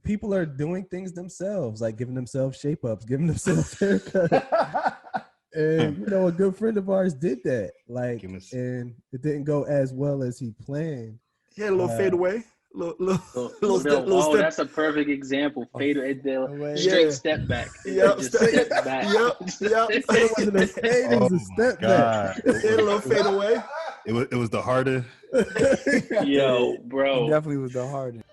people are doing things themselves, like giving themselves shape ups, giving themselves haircuts. And a good friend of ours did that. Like, and it didn't go as well as he planned. He had a little fade away. Little step. That's a perfect example. Fade away. Straight step back. Yep. Just step back. Yep. It wasn't a fade, it was a step back. He had a little fade away. It was the hardest. Yo, bro. It definitely was the hardest.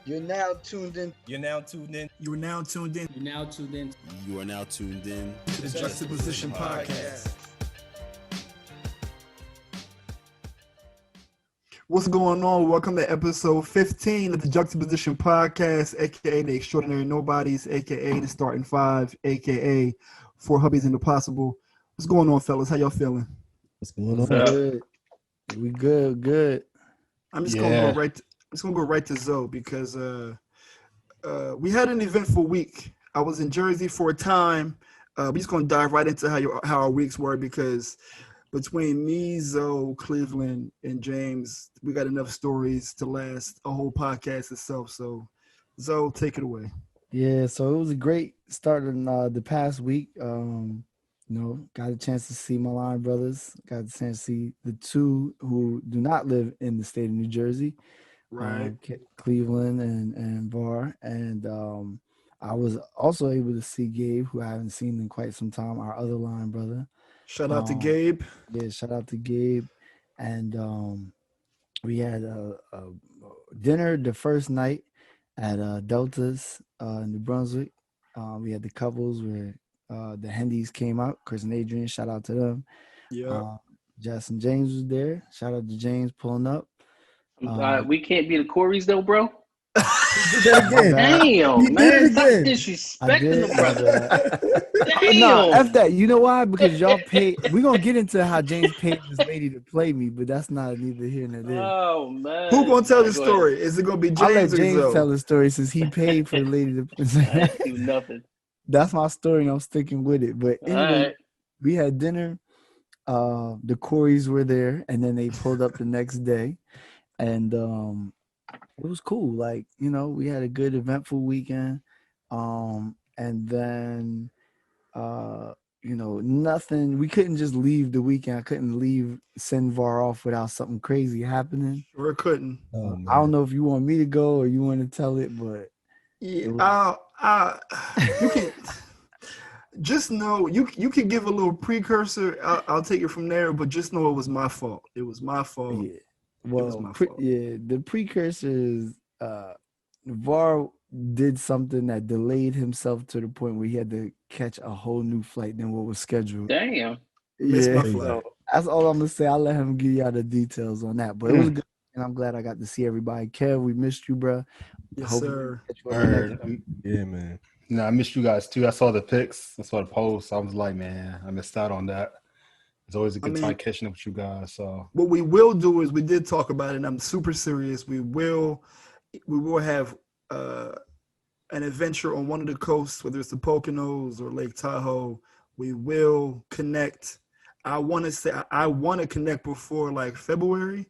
You're now tuned in. You're now tuned in. You are now tuned in. You're now tuned in. You are now tuned in to the Juxtaposition Podcast. What's going on? Welcome to episode 15 of the Juxtaposition Podcast, aka the Extraordinary Nobodies, aka the Starting Five, aka Four Hubbies and the Possible. What's going on, fellas? How y'all feeling? What's going on? Good. We good. I'm just gonna go right to Zoe because we had an eventful week. I was in Jersey for a time. We're just gonna dive right into how our weeks were because between me, Zoe, Cleveland, and James, we got enough stories to last a whole podcast itself. So, Zoe, take it away. Yeah, so it was a great start in the past week. Got a chance to see my line brothers. Got a chance to see the two who do not live in the state of New Jersey. Right. Cleveland and Var. And I was also able to see Gabe, who I haven't seen in quite some time, our other line brother. Shout out to Gabe. Yeah, shout out to Gabe. And we had a dinner the first night at Delta's in New Brunswick. We had the couples where the Hendys came out, Chris and Adrian, shout out to them. Yeah. Jess and James was there. Shout out to James pulling up. We can't be the Corys though, bro. Damn, man. Stop disrespecting the brother. Damn. No, F that. You know why? Because y'all paid. We're going to get into how James paid this lady to play me, but that's not neither here nor there. Oh, man. Who going to tell the story? Is it going to be James I'll let or James Zoe? tell the story since he paid for the lady to I do nothing. That's my story and I'm sticking with it. But anyway, right. We had dinner. The Corys were there and then they pulled up the next day. And it was cool. Like, we had a good eventful weekend. And then, nothing. We couldn't just leave the weekend. I couldn't send Var off without something crazy happening. Sure couldn't. I don't know if you want me to go or you want to tell it, but yeah, you can just know you can give a little precursor. I'll take it from there, but just know it was my fault. It was my fault. Yeah. Well, the precursor is Var did something that delayed himself to the point where he had to catch a whole new flight than what was scheduled. Damn. Missed Yeah, my flight. so that's all I'm gonna say. I'll let him give y'all the details on that. But it was good, and I'm glad I got to see everybody. Kev, we missed you, bro. Yes, sir. Yeah, man. No, I missed you guys too. I saw the pics. I saw the posts. I was like, man, I missed out on that. It's always a good time catching up with you guys. So what we will do is we did talk about it, and I'm super serious. We will have an adventure on one of the coasts, whether it's the Poconos or Lake Tahoe. We will connect. I want to connect before like February,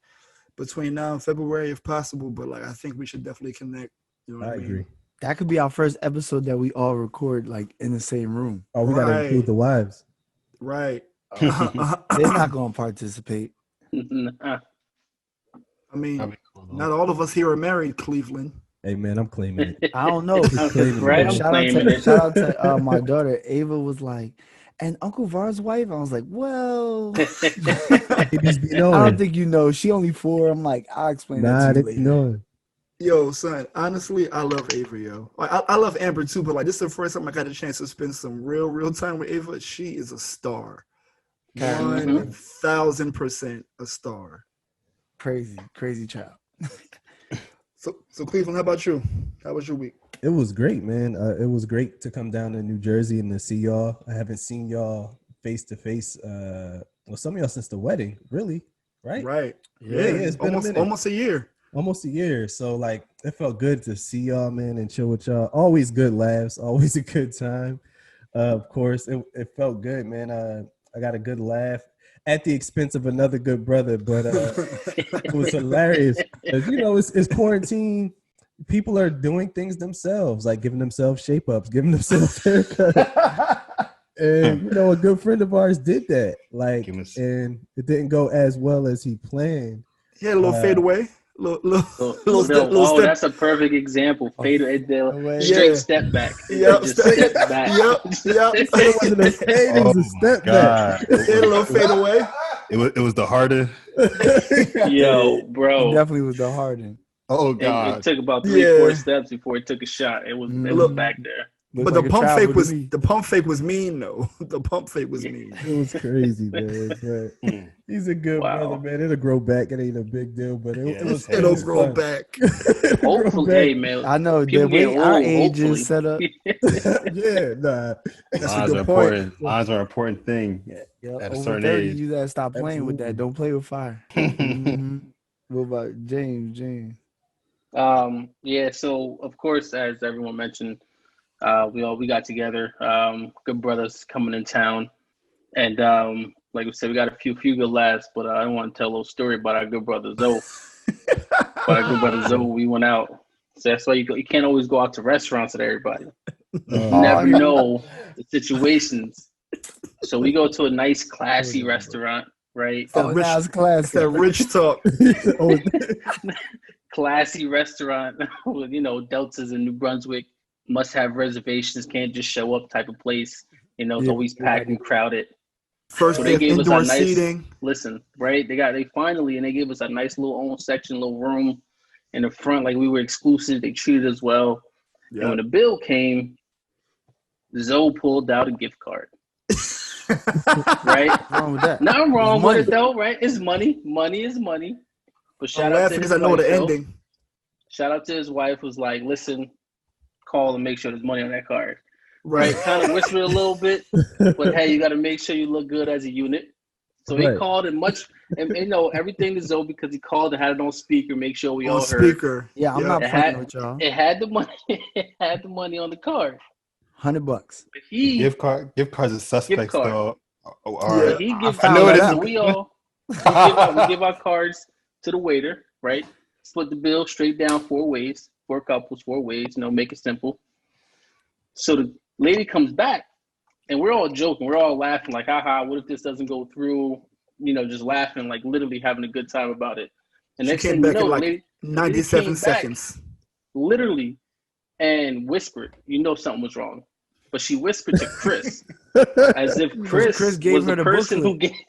between now and February if possible. But like I think we should definitely connect. You know what I mean? agree. That could be our first episode that we all record like in the same room. Oh, we gotta include the wives. Right. They're not going to participate. Nah. I mean, not all of us here are married, Cleveland. Hey, man, I'm claiming it. I don't know. Right, Shout out to my daughter. Ava was like, and Uncle Var's wife? I was like, well, I don't think you know. She only 4. I'm like, I'll explain that to you later. No. Yo, son, honestly, I love Ava, yo. I love Amber too, but like this is the first time I got a chance to spend some real time with Ava. She is a star. 1,000% a star. Crazy child. So Cleveland, how about you? How was your week? It was great, man. It was great to come down to New Jersey and to see y'all. I haven't seen y'all face to face. Some of y'all since the wedding, really, right? Right. Yeah, it's been almost a year. Almost a year. So like, it felt good to see y'all, man, and chill with y'all. Always good laughs. Always a good time. Of course, it felt good, man. I got a good laugh. at the expense of another good brother. But it was hilarious. You know, it's quarantine. People are doing things themselves, like giving themselves shape ups, giving themselves haircuts. And you know, a good friend of ours did that. Like, and it didn't go as well as he planned. He had a little fadeaway. Oh, that's a perfect example. Fade straight step back. Yep, just step back. Yep. It wasn't a fade, it was a step back. He had a little fadeaway. It was the Harden. Yo, bro. It definitely was the Harden. Oh God! It took about 3-4 steps before he took a shot. It was back there. But the pump fake was mean though. The pump fake was mean. It was crazy, man. But he's a good brother, man. It'll grow back. It ain't a big deal, but it'll grow back. Hopefully, hey, man. I know the way our age is set up. Yeah, nah. That's a good point. Lines are an important thing at a certain 30, age. You gotta stop playing with that. Don't play with fire. What about James? Yeah. So of course, as everyone mentioned. We got together, good brothers coming in town, and like we said, we got a few good laughs. But I don't want to tell a little story about our good brother Zoe. We went out, so that's why you can't always go out to restaurants with everybody. You never know the situations. So we go to a nice, classy restaurant, right? That's classy. That rich talk. Classy restaurant with Deltas in New Brunswick. Must have reservations, can't just show up type of place. It's always packed and crowded. First, so they gave us a nice seating. Listen, right? They gave us a nice little own section, little room in the front, like we were exclusive. They treated us well. Yep. And when the bill came, Zoe pulled out a gift card. Right? What's wrong with that? Nothing wrong with it though, right? It's money. Money is money. But shout out to his wife, I know the ending. Shout out to his wife, who's like, listen. Call and make sure there's money on that card. Right. Kind of whispered a little bit, but hey, you got to make sure you look good as a unit. So he called and everything is Zoe because he called and had it on speaker, make sure we all heard. Speaker. Yeah, I'm not playing with y'all. It had the money. It had the money on the card. $100. Gift cards are suspects though. He gives. I know it is. We give our cards to the waiter. Right. Split the bill straight down 4 ways. 4 couples, 4 ways, make it simple. So the lady comes back and we're all joking. We're all laughing like, haha, what if this doesn't go through? Just laughing, like literally having a good time about it. And she came back in like 97 seconds. Literally. And whispered, something was wrong. But she whispered to Chris as if Chris gave was her the person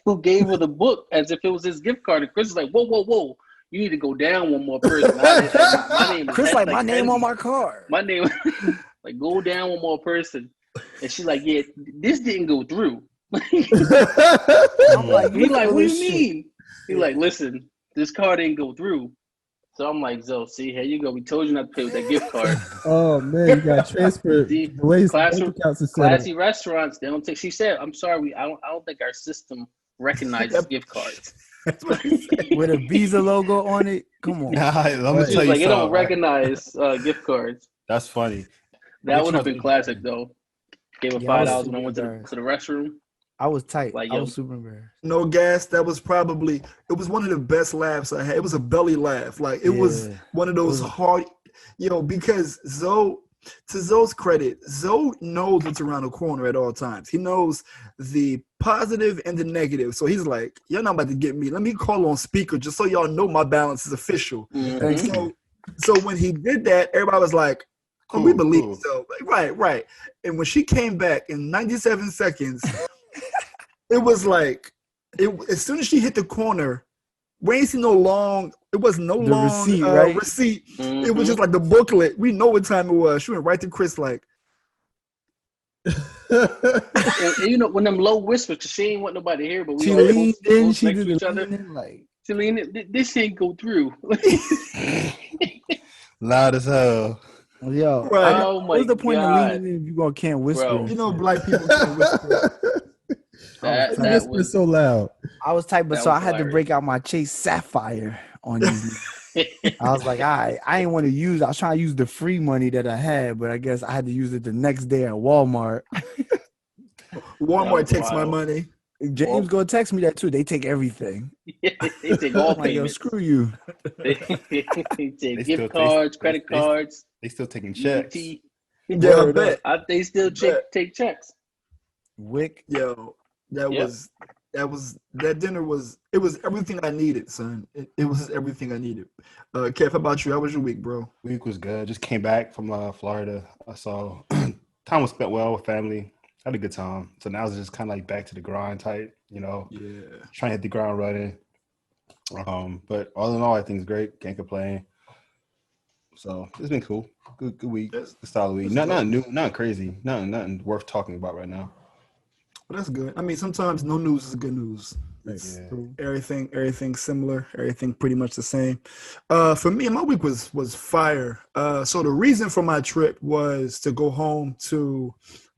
who gave her the book as if it was his gift card. And Chris is like, whoa. You need to go down one more person. My name Chris like my name on my card. My name, like go down one more person. And she's like, yeah, this didn't go through. I'm like, what do you mean? He's like, listen, this card didn't go through. So I'm like, Zoe, see, here you go. We told you not to pay with that gift card. Oh man, you got transferred. The way classy restaurants, they don't take. She said, I'm sorry, I don't think our system recognizes gift cards. With a Visa logo on it. Come on. Let me tell you like, it don't recognize gift cards. That's funny. That would have been classic though. Gave her $5 when I went to the restroom. I was tight. I was super embarrassed. No gas. It was one of the best laughs I had. It was a belly laugh. Like it was one of those hard, because to Zoe's credit, Zoe knows what's around the corner at all times. He knows the positive and the negative. So he's like, you're not about to get me. Let me call on speaker just so y'all know my balance is official. Mm-hmm. So when he did that, everybody was like, oh, we believe so. Right. And when she came back in 97 seconds, it was like, as soon as she hit the corner, we ain't seen no long. It wasn't no long receipt. Receipt. Mm-hmm. It was just like the booklet. We know what time it was. She went right to Chris like. and when them low whispers, she ain't want nobody to hear, but we she all leaned in. She did each other. She leaned in. This ain't go through. Loud as hell. Yo, oh my what's the point God. of leaning in if you can't whisper? Bro. Black people can't whisper. That was so loud. I was tight, but so I had to break out my Chase Sapphire on these. I was like, I ain't want to use. I was trying to use the free money that I had, but I guess I had to use it the next day at Walmart. Walmart takes my money. James gonna text me that too. They take everything. They take all like, yo, payments. screw you. They take gift cards, credit cards. They still taking checks. Yeah, I bet. They still take checks. Wick. Yo, that dinner was everything I needed, son. It was everything I needed. Kev, how about you? How was your week, bro? Week was good. Just came back from Florida. So time was spent well with family. Had a good time. So now it's just kind of like back to the grind type, you know. Yeah. Trying to hit the ground running. But all in all, I think it's great. Can't complain. So it's been cool. Good week. Good solid week. Nothing new, nothing crazy. Nothing worth talking about right now. Well, that's good. I mean, sometimes no news is good news. It's everything similar, everything pretty much the same. For me, my week was fire. So the reason for my trip was to go home to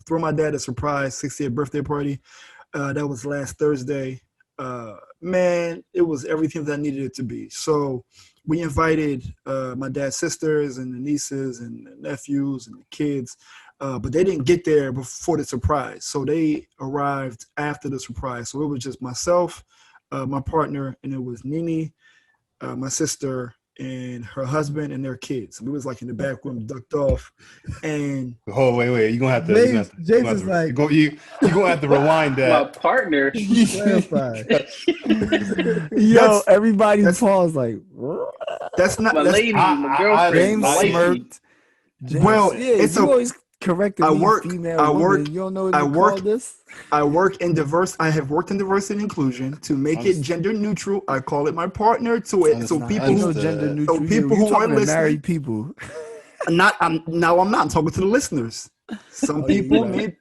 throw my dad a surprise 60th birthday party. That was last Thursday. Man, it was everything that I needed it to be. So we invited my dad's sisters and the nieces and the nephews and the kids. But they didn't get there before the surprise. So they arrived after the surprise. So it was just myself, my partner, and it was Nini, my sister, and her husband and their kids. We was like in the back room, ducked off. And wait, you're gonna have to. James is like, you're gonna have to rewind that. My partner. Yo, everybody paused like. That's not my lady, my girlfriend. James smirked. Well, it's you always corrected female women. You don't know what you call this? I work in I have worked in diversity and inclusion to make it gender neutral. I call it my partner to it. So people who gender neutral. So people who are listening, married people. I'm not. I'm talking to the listeners. Some people may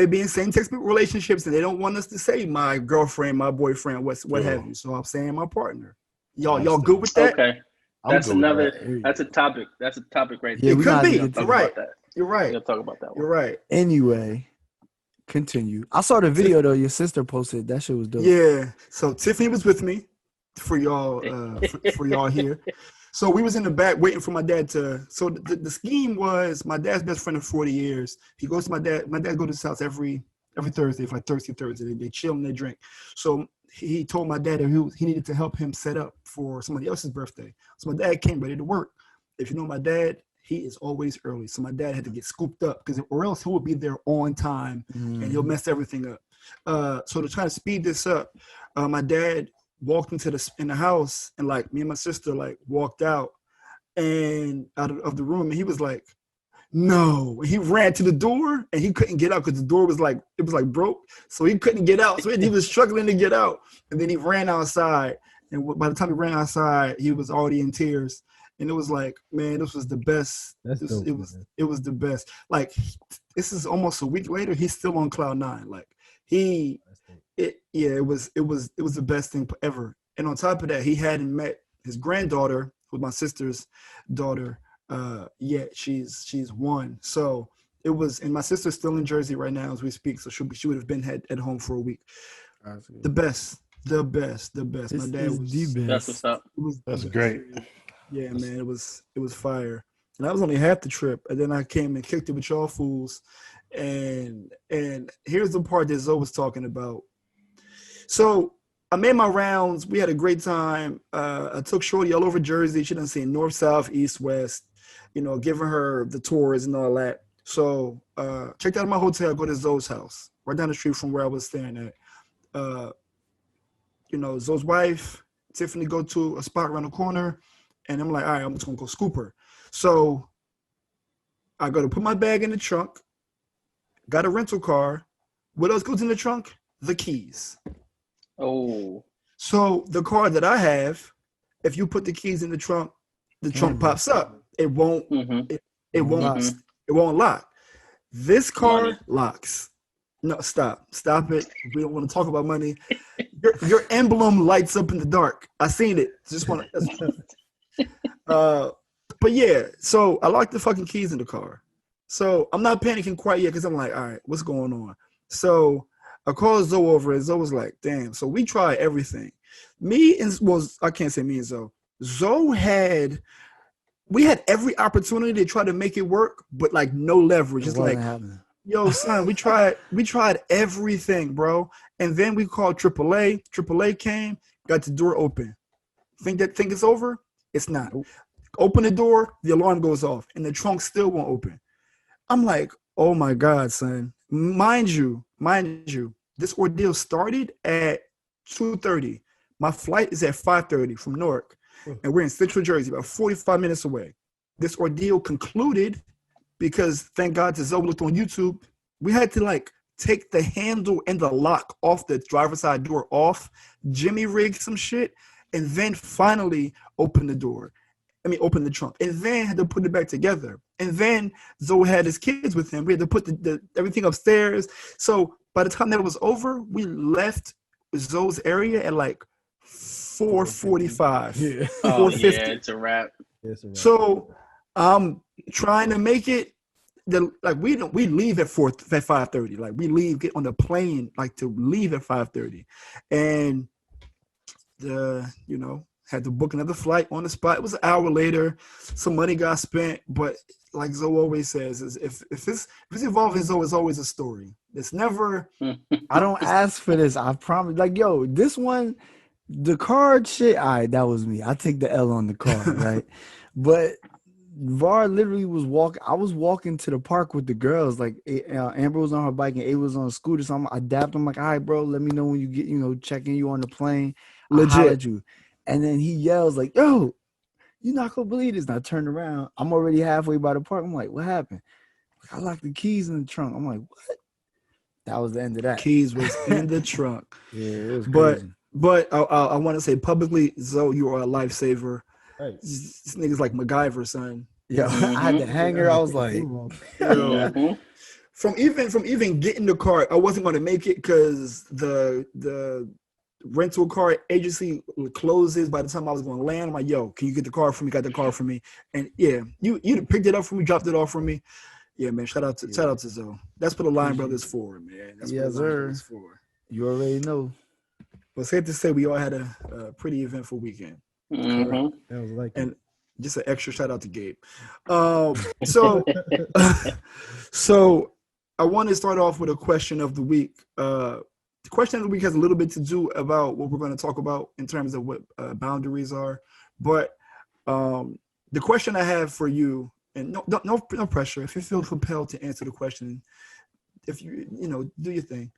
be in same-sex relationships and they don't want us to say my girlfriend, my boyfriend, what have you. So I'm saying my partner. Y'all good with that? Okay. That's a topic. That's a topic right there. It could be. You're right. You're right. We'll talk about that one. You're right. Anyway, continue. I saw the video though. Your sister posted. That shit was dope. Yeah. So Tiffany was with me for y'all for y'all here. So we was in the back waiting for my dad to. So the scheme was my dad's best friend of 40 years. He goes to my dad. My dad goes to his house every Thursday for like Thursday. They chill and they drink. So he told my dad that he needed to help him set up for somebody else's birthday. So my dad came ready to work. If you know my dad, he is always early. So my dad had to get scooped up or else he would be there on time and he'll mess everything up. So to try to speed this up, my dad walked into the house and like me and my sister like walked out and out of the room and he was like, no. He ran to the door and he couldn't get out because the door was like broke. So he couldn't get out. So he was struggling to get out. And then he ran outside. And by the time he ran outside, he was already in tears. And it was like, man, this was the best. It was the best. Like, this is almost a week later. He's still on cloud nine. Like it was the best thing ever. And on top of that, he hadn't met his granddaughter, who's my sister's daughter. Yet she's one. So it was, and my sister's still in Jersey right now as we speak. So she would have been at home for a week. The best. My dad was the best. That's what's up. That's great. Yeah, man, it was fire. And that was only half the trip. And then I came and kicked it with y'all fools. And here's the part that Zoe was talking about. So I made my rounds. We had a great time. I took Shorty all over Jersey. She done seen north, south, east, west, giving her the tours and all that. So checked out of my hotel, go to Zoe's house, right down the street from where I was staying at. Zoe's wife, Tiffany, go to a spot around the corner. And I'm like, all right, I'm just going to go scoop her. So I go to put my bag in the trunk, got a rental car. What else goes in the trunk? The keys. Oh. So the car that I have, if you put the keys in the trunk pops up. It won't. It won't lock. This car locks. No, stop it. We don't want to talk about money. Your emblem lights up in the dark. I seen it. Just want to. But yeah. So I locked the fucking keys in the car. So I'm not panicking quite yet because I'm like, all right, what's going on? So I called Zoe over and Zoe was like, damn. So we tried everything. I can't say me and Zoe. Zoe we had every opportunity to try to make it work, but like no leverage. It's like, Yo, son, we tried everything, bro. And then we called AAA. AAA came, got the door open. Think it's over? It's not. Nope. Open the door, the alarm goes off, and the trunk still won't open. I'm like, oh my God, son. Mind you, this ordeal started at 2:30. My flight is at 5:30 from Newark, and we're in Central Jersey, about 45 minutes away. This ordeal concluded because, thank God, to Zoe looked on YouTube, we had to like take the handle and the lock off the driver's side door off, Jimmy rig some shit, and then finally open the door. Open the trunk, and then had to put it back together. And then Zoe had his kids with him. We had to put the everything upstairs. So by the time that was over, we left Zoe's area at like 4:45. Yeah. 4:50. Yeah, it's a wrap. So I'm trying to make it. We leave at 5:30. Like we leave, get on the plane, like to leave at 5:30, and had to book another flight on the spot. It was an hour later. Some money got spent, but like Zoe always says, is if it's involving Zoe, it's always a story. It's never. I don't ask for this. I promise. Like, yo, this one, the card shit. All right, that was me. I take the L on the card, right? But Var literally was walking. I was walking to the park with the girls. Like Amber was on her bike and A was on a scooter. So I dapped him like, all right, bro, let me know when you get, checking you on the plane. Legit. You. And then he yells like, yo, you're not going to believe this. And I turned around. I'm already halfway by the park. I'm like, what happened? Like, I locked the keys in the trunk. I'm like, what? That was the end of that. Keys was in the trunk. Yeah, it was crazy. But I want to say publicly, Zoe, you are a lifesaver. Right. This nigga's like MacGyver, son. Yo, I had the hanger. I was like, from even getting the car, I wasn't going to make it because the rental car agency closes by the time I was going to land. I'm like, yo, can you get the car for me? Got the car for me. And yeah, you picked it up for me, dropped it off for me. Yeah, man. Shout out to Zoe. That's what the Line Brothers for, man. That's yes, what the Line sir. Brothers for. You already know. But safe to say, we all had a pretty eventful weekend. Mm-hmm. That was like, and just an extra shout out to Gabe. So I want to start off with a question of the week. The question of the week has a little bit to do about what we're going to talk about in terms of what boundaries are. But the question I have for you, and no pressure. If you feel compelled to answer the question, if you do your thing.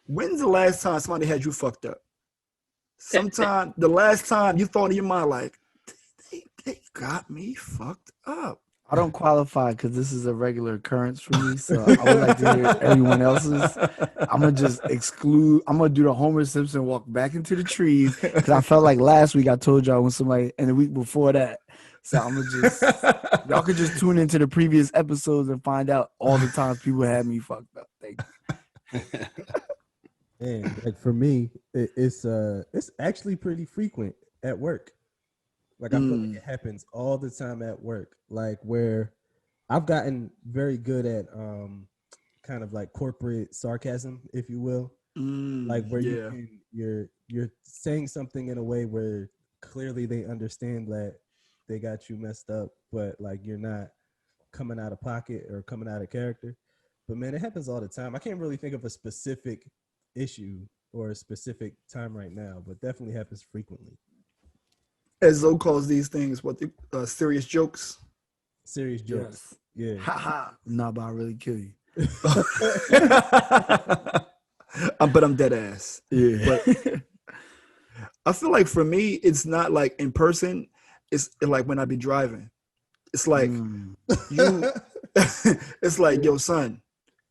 When's the last time somebody had you fucked up? Sometime the last time you thought in your mind like, they got me fucked up. I don't qualify because this is a regular occurrence for me, so I would like to hear everyone else's. I'm gonna just exclude. I'm gonna do the Homer Simpson walk back into the trees because I felt like last week I told y'all when somebody, and the week before that. So I'm gonna just y'all could just tune into the previous episodes and find out all the times people had me fucked up. Thank you. And like for me, it's actually pretty frequent at work. Like I feel like it happens all the time at work. Like where I've gotten very good at kind of like corporate sarcasm, if you will. Like where you're saying something in a way where clearly they understand that they got you messed up, but like you're not coming out of pocket or coming out of character. But man, it happens all the time. I can't really think of a specific issue or a specific time right now, but definitely happens frequently. As Zoe calls these things, what the serious jokes? Serious jokes. Yes. Yeah. Ha ha. Nah, but I really kill you. But I'm dead ass. Yeah. But I feel like for me, it's not like in person. It's like when I be driving. It's like you. It's like, yo, son,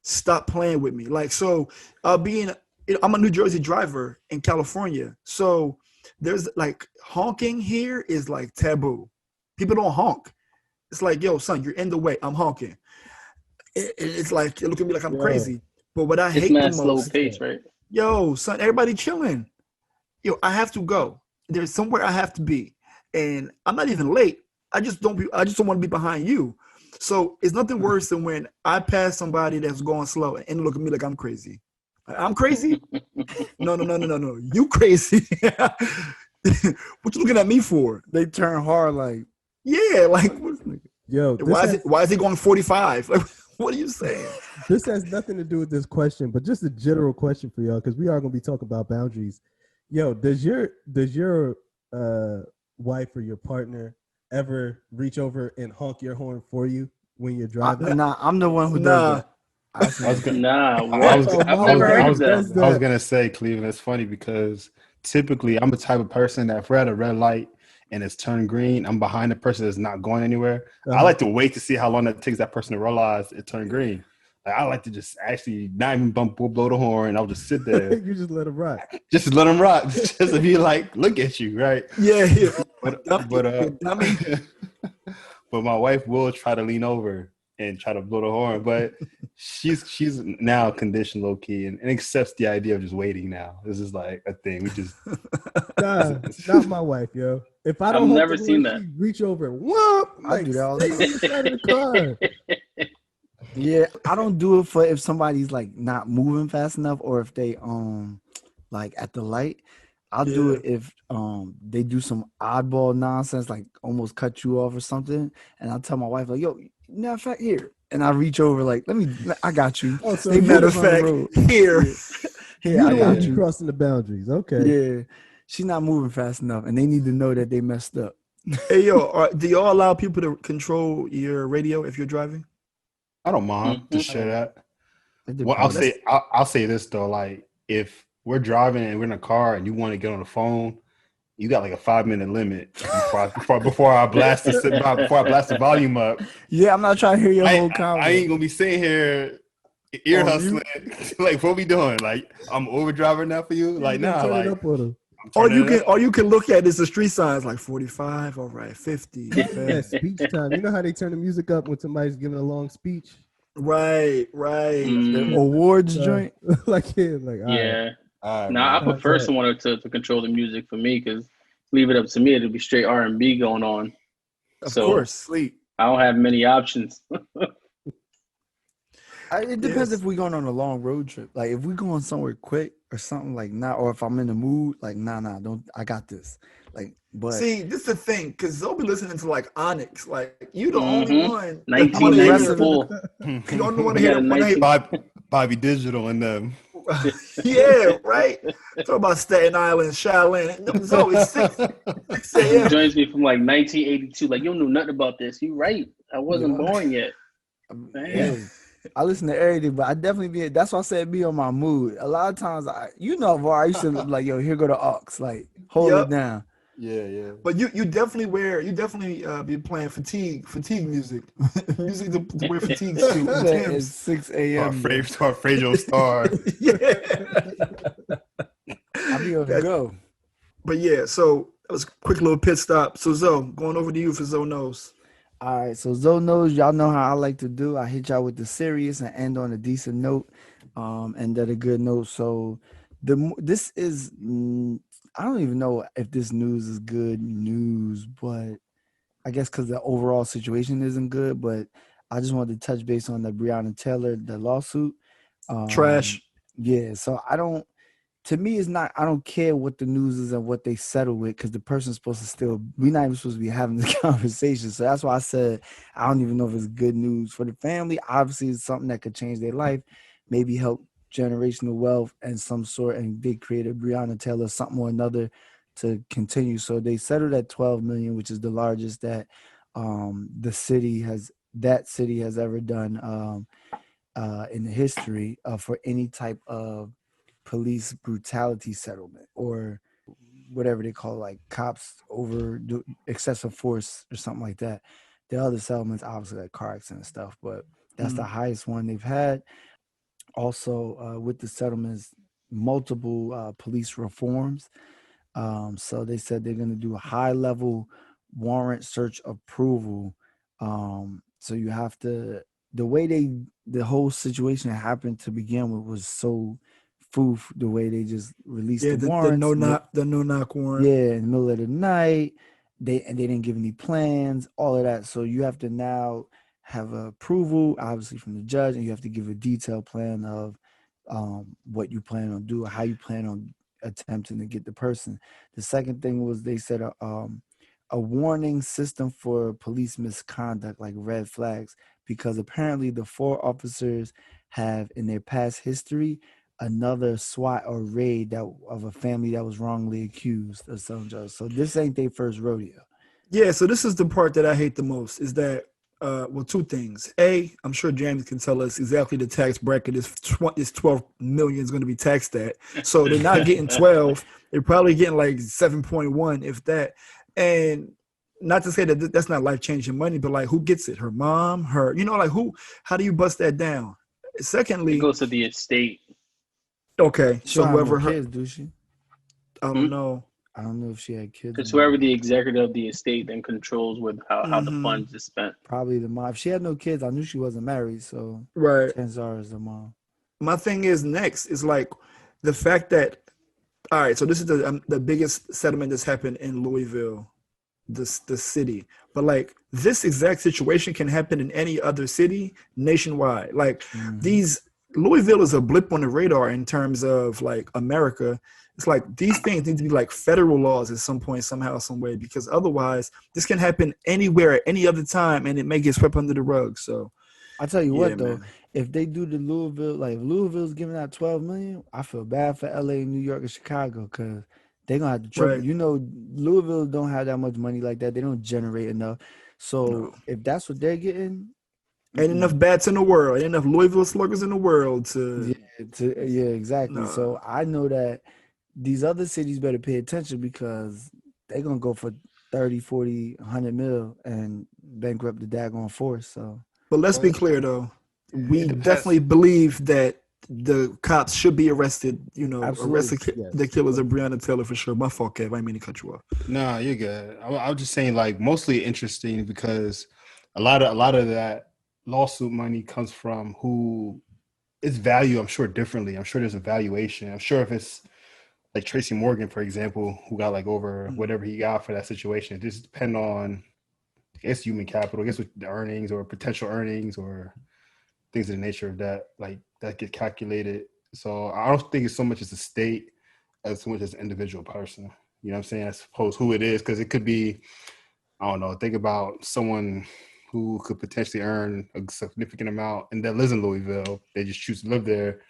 stop playing with me. Like, so I'm a New Jersey driver in California. So there's like honking here is like taboo. People don't honk. It's like, yo, son, you're in the way. I'm honking. It's like, you look at me like I'm crazy. But what I hate the most, slow pace, right? Yo, son, everybody chilling. Yo, I have to go. There's somewhere I have to be, and I'm not even late. I just don't want to be behind you. So it's nothing worse than when I pass somebody that's going slow and look at me like I'm crazy. I'm crazy? No. You crazy. What you looking at me for? They turn hard like, yeah, like yo, why is it going 45? Like, What are you saying? This has nothing to do with this question, but just a general question for y'all, because we are going to be talking about boundaries. Yo, does your wife or your partner ever reach over and honk your horn for you when you're driving? I'm the one who does that. Nah, I what? I've was never I heard was that. I was gonna say, Cleveland. It's funny because typically I'm the type of person that if we're at a red light and it's turned green, I'm behind the person that's not going anywhere. I like to wait to see how long it takes that person to realize it turned green. Like, I like to just actually not even blow the horn. I'll just sit there. You just let them rock. Just let them rock. Just to be like, look at you, right? Yeah. But dummy. but my wife will try to lean over and try to blow the horn, but she's now conditioned low key and accepts the idea of just waiting now. This is like a thing. We just not my wife, yo. If I don't, I've never seen that. She reach over and whoop. I do that all stay the on the side of the car. Yeah, I don't do it for if somebody's like not moving fast enough or if they like at the light. I'll do it if they do some oddball nonsense, like almost cut you off or something. And I'll tell my wife, like, yo, matter of fact, here. And I reach over, like, I got you. Oh, so matter of fact, here. Here, I got you. Crossing the boundaries. Okay. Yeah. She's not moving fast enough, and they need to know that they messed up. Hey, yo, do y'all allow people to control your radio if you're driving? I don't mind to share that. Well, Depends. I'll say this though, like if we're driving and we're in a car and you want to get on the phone, you got like a 5-minute limit before I blast the volume up. Yeah, I'm not trying to hear your whole convo. I ain't gonna be sitting here ear hustling. Like, what we doing? Like, I'm overdriving now for you? Like, nah, like. Or you can look at this, the street signs like 45, all right, 50. Yeah, speech time. You know how they turn the music up when somebody's giving a long speech? Right. The awards joint. Yeah. I prefer someone to control the music for me, because leave it up to me, it'll be straight R&B going on. Of course, sleep. I don't have many options. It depends if we're going on a long road trip. Like if we're going somewhere quick or something, like or if I'm in the mood, like don't, I got this. Like, but see, this is the thing, because they'll be listening to like Onyx. Like you the only one. 1994. You don't want to hear Bobby Digital and them. Yeah, right. Talk about Staten Island, Shaolin. It's always 6 a.m. It joins me from like 1982. Like, you don't know nothing about this. You right. I wasn't born yet. Man. I listen to everything, but I definitely that's why I said be on my mood. A lot of times, I used to like, yo, here go the aux, like hold it down. Yeah. But you definitely be playing fatigue music, music to wear fatigue suit. It's 6 a.m. Fraser Star. Yeah, I'll be able to go. But yeah, so that was a quick little pit stop. So Zoe, going over to you for Zoe Knows. All right, so Zoe Knows, y'all know how I like to do. I hit y'all with the serious and end on a decent note, and at a good note. So this is, I don't even know if this news is good news, but I guess because the overall situation isn't good. But I just wanted to touch base on the Breonna Taylor, the lawsuit. Trash. Yeah, so to me, it's not, I don't care what the news is and what they settle with, because the person's supposed to still, we're not even supposed to be having this conversation. So that's why I said, I don't even know if it's good news for the family. Obviously, it's something that could change their life, maybe help generational wealth and some sort, and they created Breonna Taylor, something or another to continue. So they settled at $12 million, which is the largest that that city has ever done in the history for any type of police brutality settlement, or whatever they call, like cops over excessive force or something like that. The other settlements, obviously, like car accident stuff, but that's the highest one they've had. Also, with the settlements, multiple police reforms. So they said they're going to do a high-level warrant search approval. So you have to, the way the whole situation happened to begin with was so foof, the way they just released the warrants. The no knock warrant. Yeah, in the middle of the night. They didn't give any plans, all of that. So you have to now have approval, obviously, from the judge, and you have to give a detailed plan of what you plan on doing, how you plan on attempting to get the person. The second thing was they said a a warning system for police misconduct, like red flags, because apparently the 4 officers have in their past history another SWAT or raid that of a family that was wrongly accused of some drugs. So this ain't their first rodeo. Yeah, so this is the part that I hate the most is that, well, 2 things. A, I'm sure James can tell us exactly the tax bracket is 12 million is going to be taxed at. So they're not getting 12. They're probably getting like 7.1, if that. And not to say that that's not life-changing money, but like who gets it? Her mom, her, like who, how do you bust that down? Secondly, it goes to the estate. Okay, She so don't have whoever no her, kids, do she? I don't know. I don't know if she had kids. Because whoever the executive of the estate then controls with how the Mhm. funds is spent. Probably the mom. If she had no kids, I knew she wasn't married, so Right. chances are it's the mom. My thing is next is like the fact that, all right, so this is the biggest settlement that's happened in Louisville, the city. But like this exact situation can happen in any other city nationwide. Like Louisville is a blip on the radar in terms of like America. It's like these things need to be like federal laws at some point, somehow, some way, because otherwise this can happen anywhere at any other time and it may get swept under the rug. So I'll tell you what though, man. if they do the Louisville, like if Louisville's giving out 12 million, I feel bad for LA, New York, and Chicago because they're gonna have to triple. Right. You know, Louisville don't have that much money like that. They don't generate enough. So No. if that's what they're getting, Ain't enough bats in the world, ain't enough Louisville sluggers in the world to yeah, exactly. no. So I know that these other cities better pay attention because they're gonna go for 30, 40, 100 mil and bankrupt the daggone force. So But let's be clear though. We depends. definitely believe that the cops should be arrested, Absolutely, arrested yes. the killers of Breonna Taylor for sure. My fault, Kev. I didn't mean to cut you off. No, you're good. I was just saying, like, mostly interesting because a lot of that lawsuit money comes from who is valued, I'm sure, differently. I'm sure there's a valuation. I'm sure if it's like Tracy Morgan, for example, who got like over whatever he got for that situation, it just depend on, I guess, human capital, I guess, with the earnings or potential earnings or things of the nature of that, like that get calculated. So I don't think it's so much as a state as so much as an individual person. You know what I'm saying? I suppose who it is, because it could be, I don't know, think about someone who could potentially earn a significant amount and that lives in Louisville. They just choose to live there.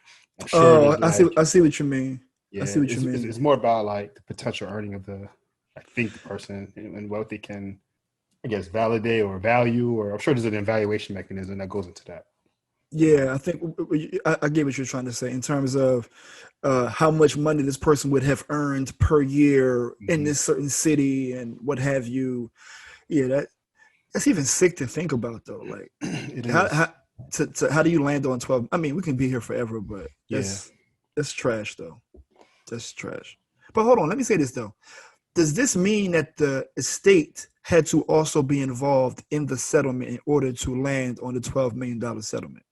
I'm sure I see what you mean. Yeah, I see what you mean. It's more about like the potential earning of the person and what they can, I guess, validate or value, or I'm sure there's an evaluation mechanism that goes into that. Yeah, I think I get what you're trying to say in terms of how much money this person would have earned per year in this certain city and what have you. Yeah, that's even sick to think about though. Like, how do you land on 12? I mean, we can be here forever, but that's trash though. That's trash. But hold on, let me say this though. Does this mean that the estate had to also be involved in the settlement in order to land on the $12 million settlement?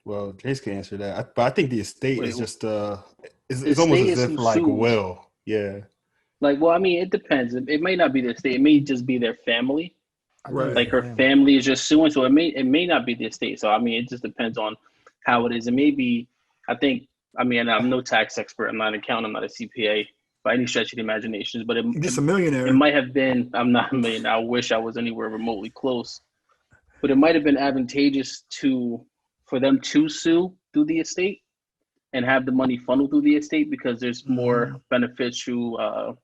Well, Jace can answer that, but I think the estate is just it's almost estate as is if who like sues. will, yeah. Like, well, I mean, it depends. It may not be the estate. It may just be their family. Right. Like her family is just suing, so it may not be the estate. So I mean, it just depends on how it is. It may be. I mean, I'm no tax expert. I'm not an accountant. I'm not a CPA by any stretch of the imagination. But You're just a millionaire. It might have been. I'm not a millionaire. I wish I was anywhere remotely close. But it might have been advantageous for them to sue through the estate and have the money funneled through the estate because there's more beneficial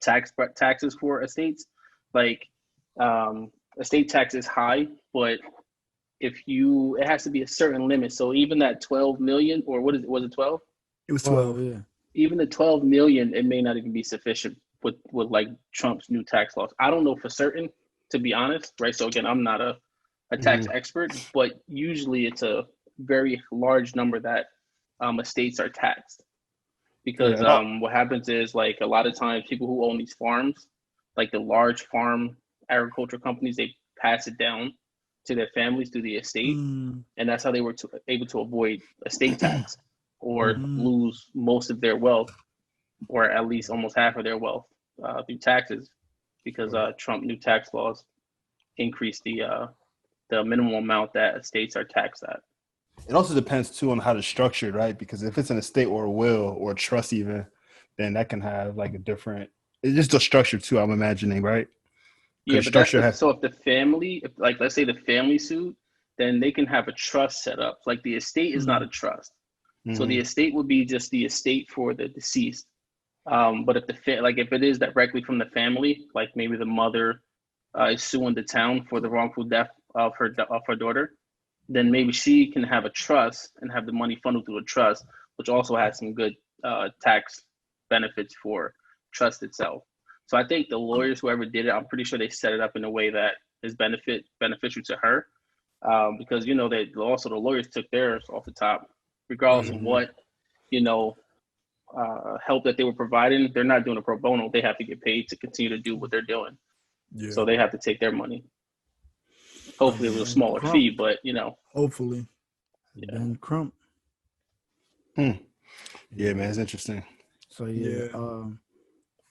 taxes for estates. Like estate tax is high, but it has to be a certain limit. So even that 12 million, or what is it? Was it 12? It was 12. Yeah. Even the 12 million, it may not even be sufficient with like Trump's new tax laws. I don't know for certain, to be honest, right? So again, I'm not a tax expert, but usually it's a very large number that estates are taxed. Because what happens is, like, a lot of times people who own these farms, like the large farm agriculture companies, they pass it down to their families through the estate, and that's how they were able to avoid estate tax or lose most of their wealth, or at least almost half of their wealth through taxes, because Trump new tax laws increased the minimum amount that estates are taxed at. It also depends too on how it's structured, right? Because if it's an estate or a will or a trust even, then that can have like a different, it's just a structure too, I'm imagining, right? Yeah, but so if the family, if, like let's say the family sued, then they can have a trust set up. Like the estate is not a trust, so the estate would be just the estate for the deceased. But if if it is directly from the family, like maybe the mother is suing the town for the wrongful death of her daughter, then maybe she can have a trust and have the money funneled through a trust, which also has some good tax benefits for trust itself. So I think the lawyers, whoever did it, I'm pretty sure they set it up in a way that is beneficial to her, because they also the lawyers took theirs off the top, regardless of what help that they were providing. They're not doing a pro bono. They have to get paid to continue to do what they're doing. Yeah. So they have to take their money. Hopefully, it was a smaller fee, but hopefully, yeah. And Crump. Yeah, man, it's interesting. So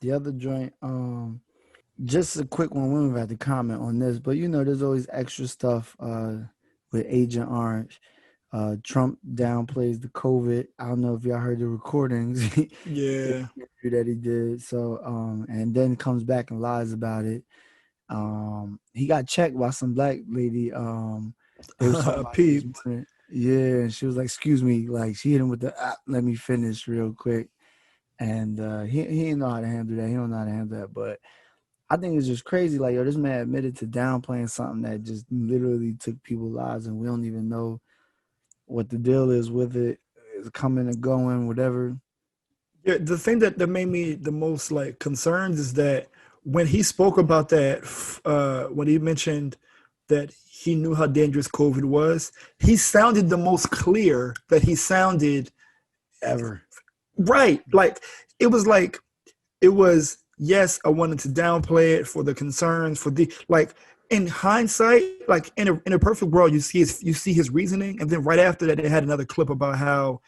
the other joint, just a quick one. We don't have to comment on this, but there's always extra stuff with Agent Orange. Trump downplays the COVID. I don't know if y'all heard the recordings. Yeah, that he did. So, and then comes back and lies about it. He got checked by some black lady. They was talking about yeah, and she was like, "Excuse me," like she hit him with the "Let me finish real quick." And he didn't know how to handle that. He don't know how to handle that. But I think it's just crazy. Like, this man admitted to downplaying something that just literally took people's lives, and we don't even know what the deal is with it. It's coming and going, whatever. Yeah, the thing that made me the most concerned is that when he spoke about that, when he mentioned that he knew how dangerous COVID was, he sounded the most clear that he sounded ever. Right. It was, yes, I wanted to downplay it for the concerns, for the, in hindsight, in a perfect world, you see his reasoning. And then right after that, they had another clip about how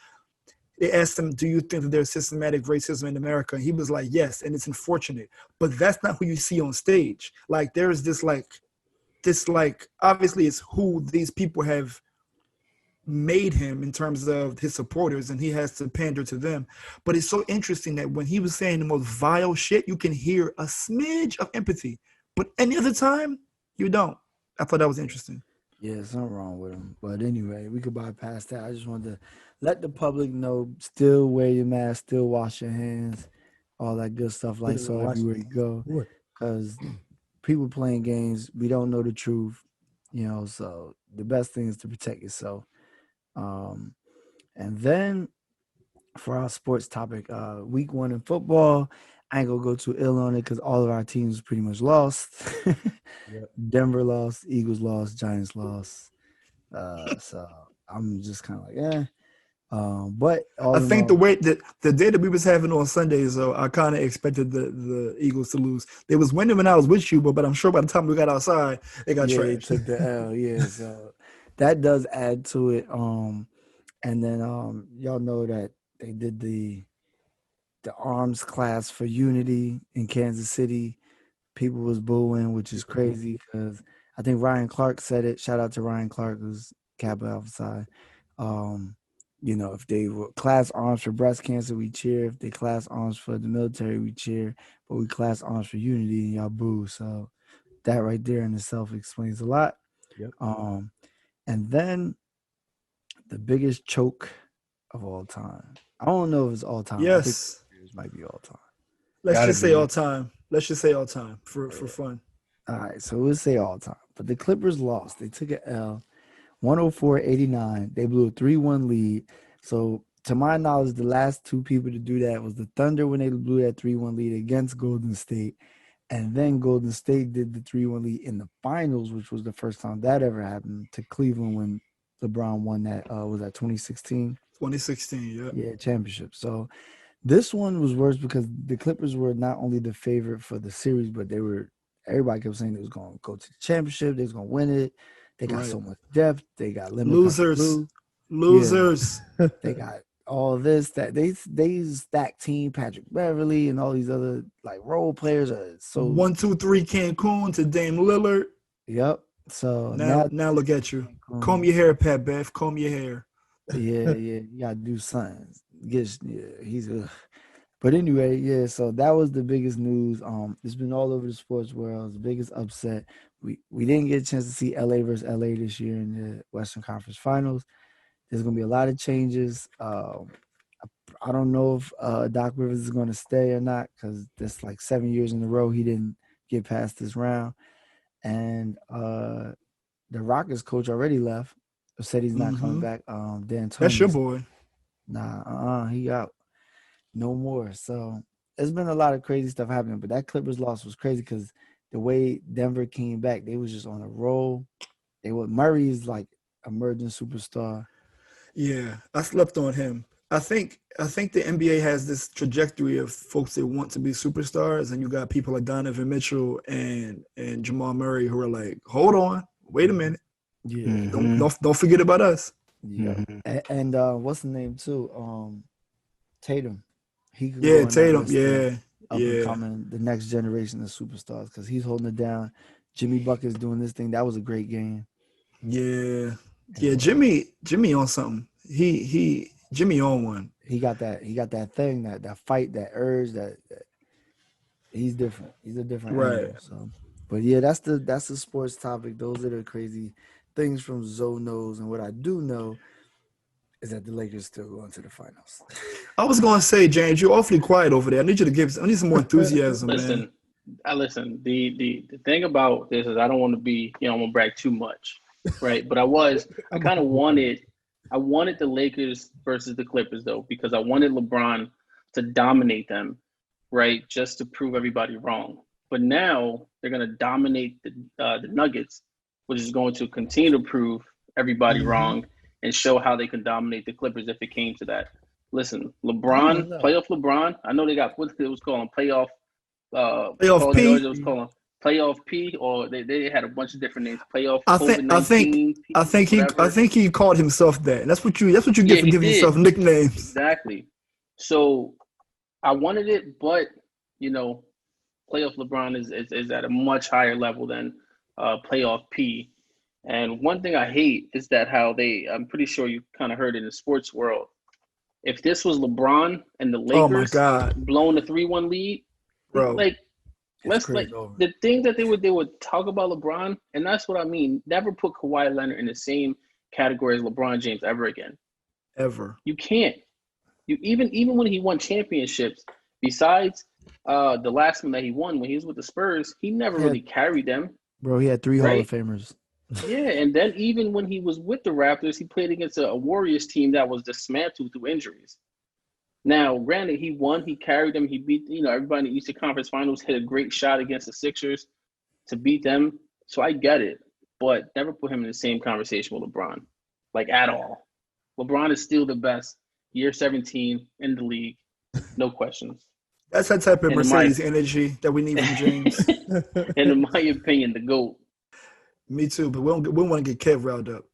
they asked him, do you think that there's systematic racism in America? And he was like, yes, and it's unfortunate. But that's not who you see on stage. There's this obviously it's who these people have made him in terms of his supporters, and he has to pander to them. But it's so interesting that when he was saying the most vile shit, you can hear a smidge of empathy, but any other time you don't. I thought that was interesting. Yeah, something wrong with him. But anyway, we could bypass that. I just wanted to let the public know, still wear your mask, still wash your hands, all that good stuff, so everywhere you go. Because people playing games, we don't know the truth, so the best thing is to protect yourself. And then for our sports topic, week 1 in football, I ain't gonna go too ill on it because all of our teams pretty much lost. Yep. Denver lost, Eagles lost, Giants lost. So I'm just kind of like, but I think the way that the day that we was having on Sundays, so I kind of expected the Eagles to lose. They was winning when I was with you, but I'm sure by the time we got outside, they got trashed. They took the L. Yeah, so that does add to it. And then y'all know that they did the arms class for unity in Kansas City. People was booing, which is crazy because I think Ryan Clark said it. Shout out to Ryan Clark, who's Kappa Alpha Psi. If they were class arms for breast cancer, we cheer. If they class arms for the military, we cheer. But we class arms for unity, and y'all boo. So that right there in itself explains a lot. Yep. And then the biggest choke of all time. I don't know if it's all time. Yes. I think it might be all time. Let's just say all time. Let's just say all time for fun. All right, so we'll say all time. But the Clippers lost. They took an L, 104-89. They blew a 3-1 lead. So to my knowledge, the last two people to do that was the Thunder when they blew that 3-1 lead against Golden State. And then Golden State did the 3-1 lead in the finals, which was the first time that ever happened, to Cleveland when LeBron won that, was that 2016? 2016, yeah. Yeah, championship. So this one was worse because the Clippers were not only the favorite for the series, but everybody kept saying they was going to go to the championship. They was going to win it. They got so much depth. They got limited losers. Yeah. They got all this, that they stacked team, Patrick Beverly and all these other role players are so 1, 2, 3 Cancun to Dame Lillard. Yep. So now look at you. Comb your hair, Pat Bev. Comb your hair. Yeah. You gotta do something. But anyway, yeah, so that was the biggest news. It's been all over the sports world. The biggest upset. We didn't get a chance to see LA versus LA this year in the Western Conference Finals. There's gonna be a lot of changes. I don't know if Doc Rivers is gonna stay or not because that's like 7 years in a row he didn't get past this round. And the Rockets coach already left. Said he's not coming back. Dan That's your Tony. boy. Nah, he out. No more. So there's been a lot of crazy stuff happening, but that Clippers loss was crazy because the way Denver came back, they was just on a roll. Murray is like emerging superstar. Yeah, I slept on him. I think the NBA has this trajectory of folks that want to be superstars, and you got people like Donovan Mitchell and Jamal Murray who are like, hold on, wait a minute, Yeah, don't forget about us. Yeah, and what's the name too? Tatum. He could Yeah, Tatum. Yeah, up and coming, the next generation of superstars because he's holding it down. Jimmy Bucket's doing this thing. That was a great game. Yeah. Jimmy on something. Jimmy on one. He got that thing, that fight, that urge. That he's different. He's a different animal. So, but yeah, that's the sports topic. Those are the crazy things from Zoe knows, and what I do know is that the Lakers still going to the finals. I was going to say, James, you're awfully quiet over there. I need some more enthusiasm, man. Listen. The thing about this is I don't want to be, I'm gonna brag too much, right? But I kind of wanted the Lakers versus the Clippers though, because I wanted LeBron to dominate them, right? Just to prove everybody wrong. But now they're gonna dominate the Nuggets, which is going to continue to prove everybody wrong and show how they can dominate the Clippers if it came to that. Listen, playoff LeBron. I know they got what it was called playoff P. It was called playoff P, or they had a bunch of different names. Playoff. I think he called himself that. That's what you get for giving yourself nicknames. Exactly. So I wanted it, but playoff LeBron is at a much higher level than playoff P. And one thing I hate is that I'm pretty sure you kind of heard in the sports world, if this was LeBron and the Lakers blowing a 3-1 lead, bro, the thing that they would talk about LeBron, and that's what I mean. Never put Kawhi Leonard in the same category as LeBron James ever again. Ever. You can't. You even when he won championships, besides the last one that he won when he was with the Spurs, he never really carried them. Bro, he had 3 Hall of Famers. Yeah, and then even when he was with the Raptors, he played against a Warriors team that was dismantled through injuries. Now, granted, he won. He carried them. He beat, everybody in the Eastern Conference Finals, hit a great shot against the Sixers to beat them. So I get it, but never put him in the same conversation with LeBron, like at all. LeBron is still the best, year 17 in the league, no questions. That's that type of Mercedes energy that we need from James. And in my opinion, the GOAT. Me too, but we want to get Kev riled up.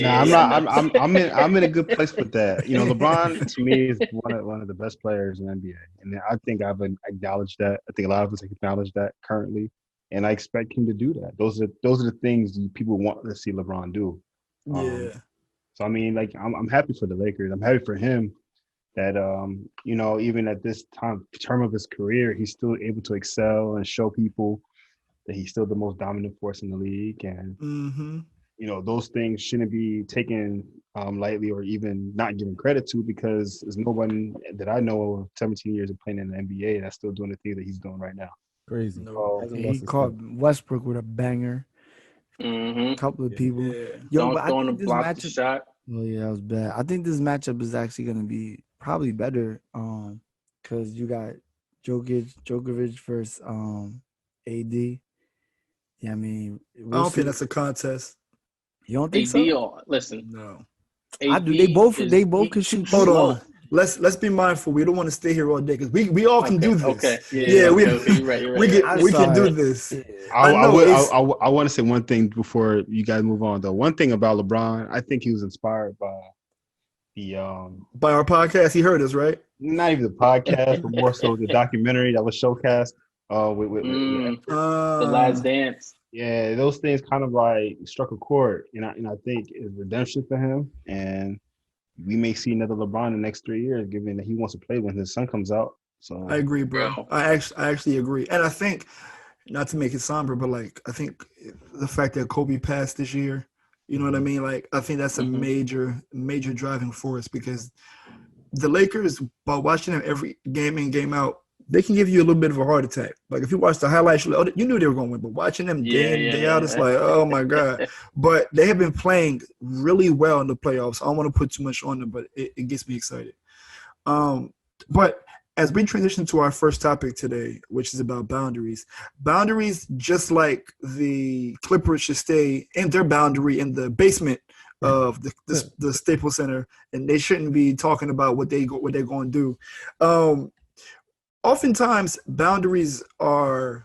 I'm in a good place with that. LeBron to me is one of the best players in the NBA, and I think I've acknowledged that. I think a lot of us acknowledge that currently, and I expect him to do that. Those are the things people want to see LeBron do. So I mean, I'm happy for the Lakers. I'm happy for him that even at this term of his career, he's still able to excel and show people that he's still the most dominant force in the league, and those things shouldn't be taken lightly or even not given credit to, because there's no one that I know of 17 years of playing in the NBA that's still doing the thing that he's doing right now. Crazy. He caught Westbrook with a banger. A couple of people. But I think this matchup shot. Oh yeah, that was bad. I think this matchup is actually going to be probably better because you got Djokovic versus AD. Yeah, I mean, I don't think that's a contest. You don't think so? Listen, no. I do. They both can shoot. Hold on. Let's be mindful. We don't want to stay here all day because we all can do this. Okay. You're right. We can do this. Yeah. I want to say one thing before you guys move on though. One thing about LeBron, I think he was inspired by by our podcast. He heard us, right? Not even the podcast, but more so the documentary that was showcased. With The Last Dance. Yeah, those things kind of like struck a chord, and I think it's redemption for him. And we may see another LeBron in the next 3 years, given that he wants to play when his son comes out. So I agree, bro. I actually agree, and I think, not to make it somber, but like I think the fact that Kobe passed this year, you know what I mean? Like I think that's a major driving force, because the Lakers, by watching them every game in, game out, they can give you a little bit of a heart attack. Like if you watch the highlights, you knew they were going to win, but watching them day in, day out, it's like, oh my God. But they have been playing really well in the playoffs. I don't want to put too much on them, but it gets me excited. But as we transition to our first topic today, which is about boundaries, just like the Clippers should stay in their boundary in the basement of the Staples Center, and they shouldn't be talking about what they're going to do. Oftentimes, boundaries are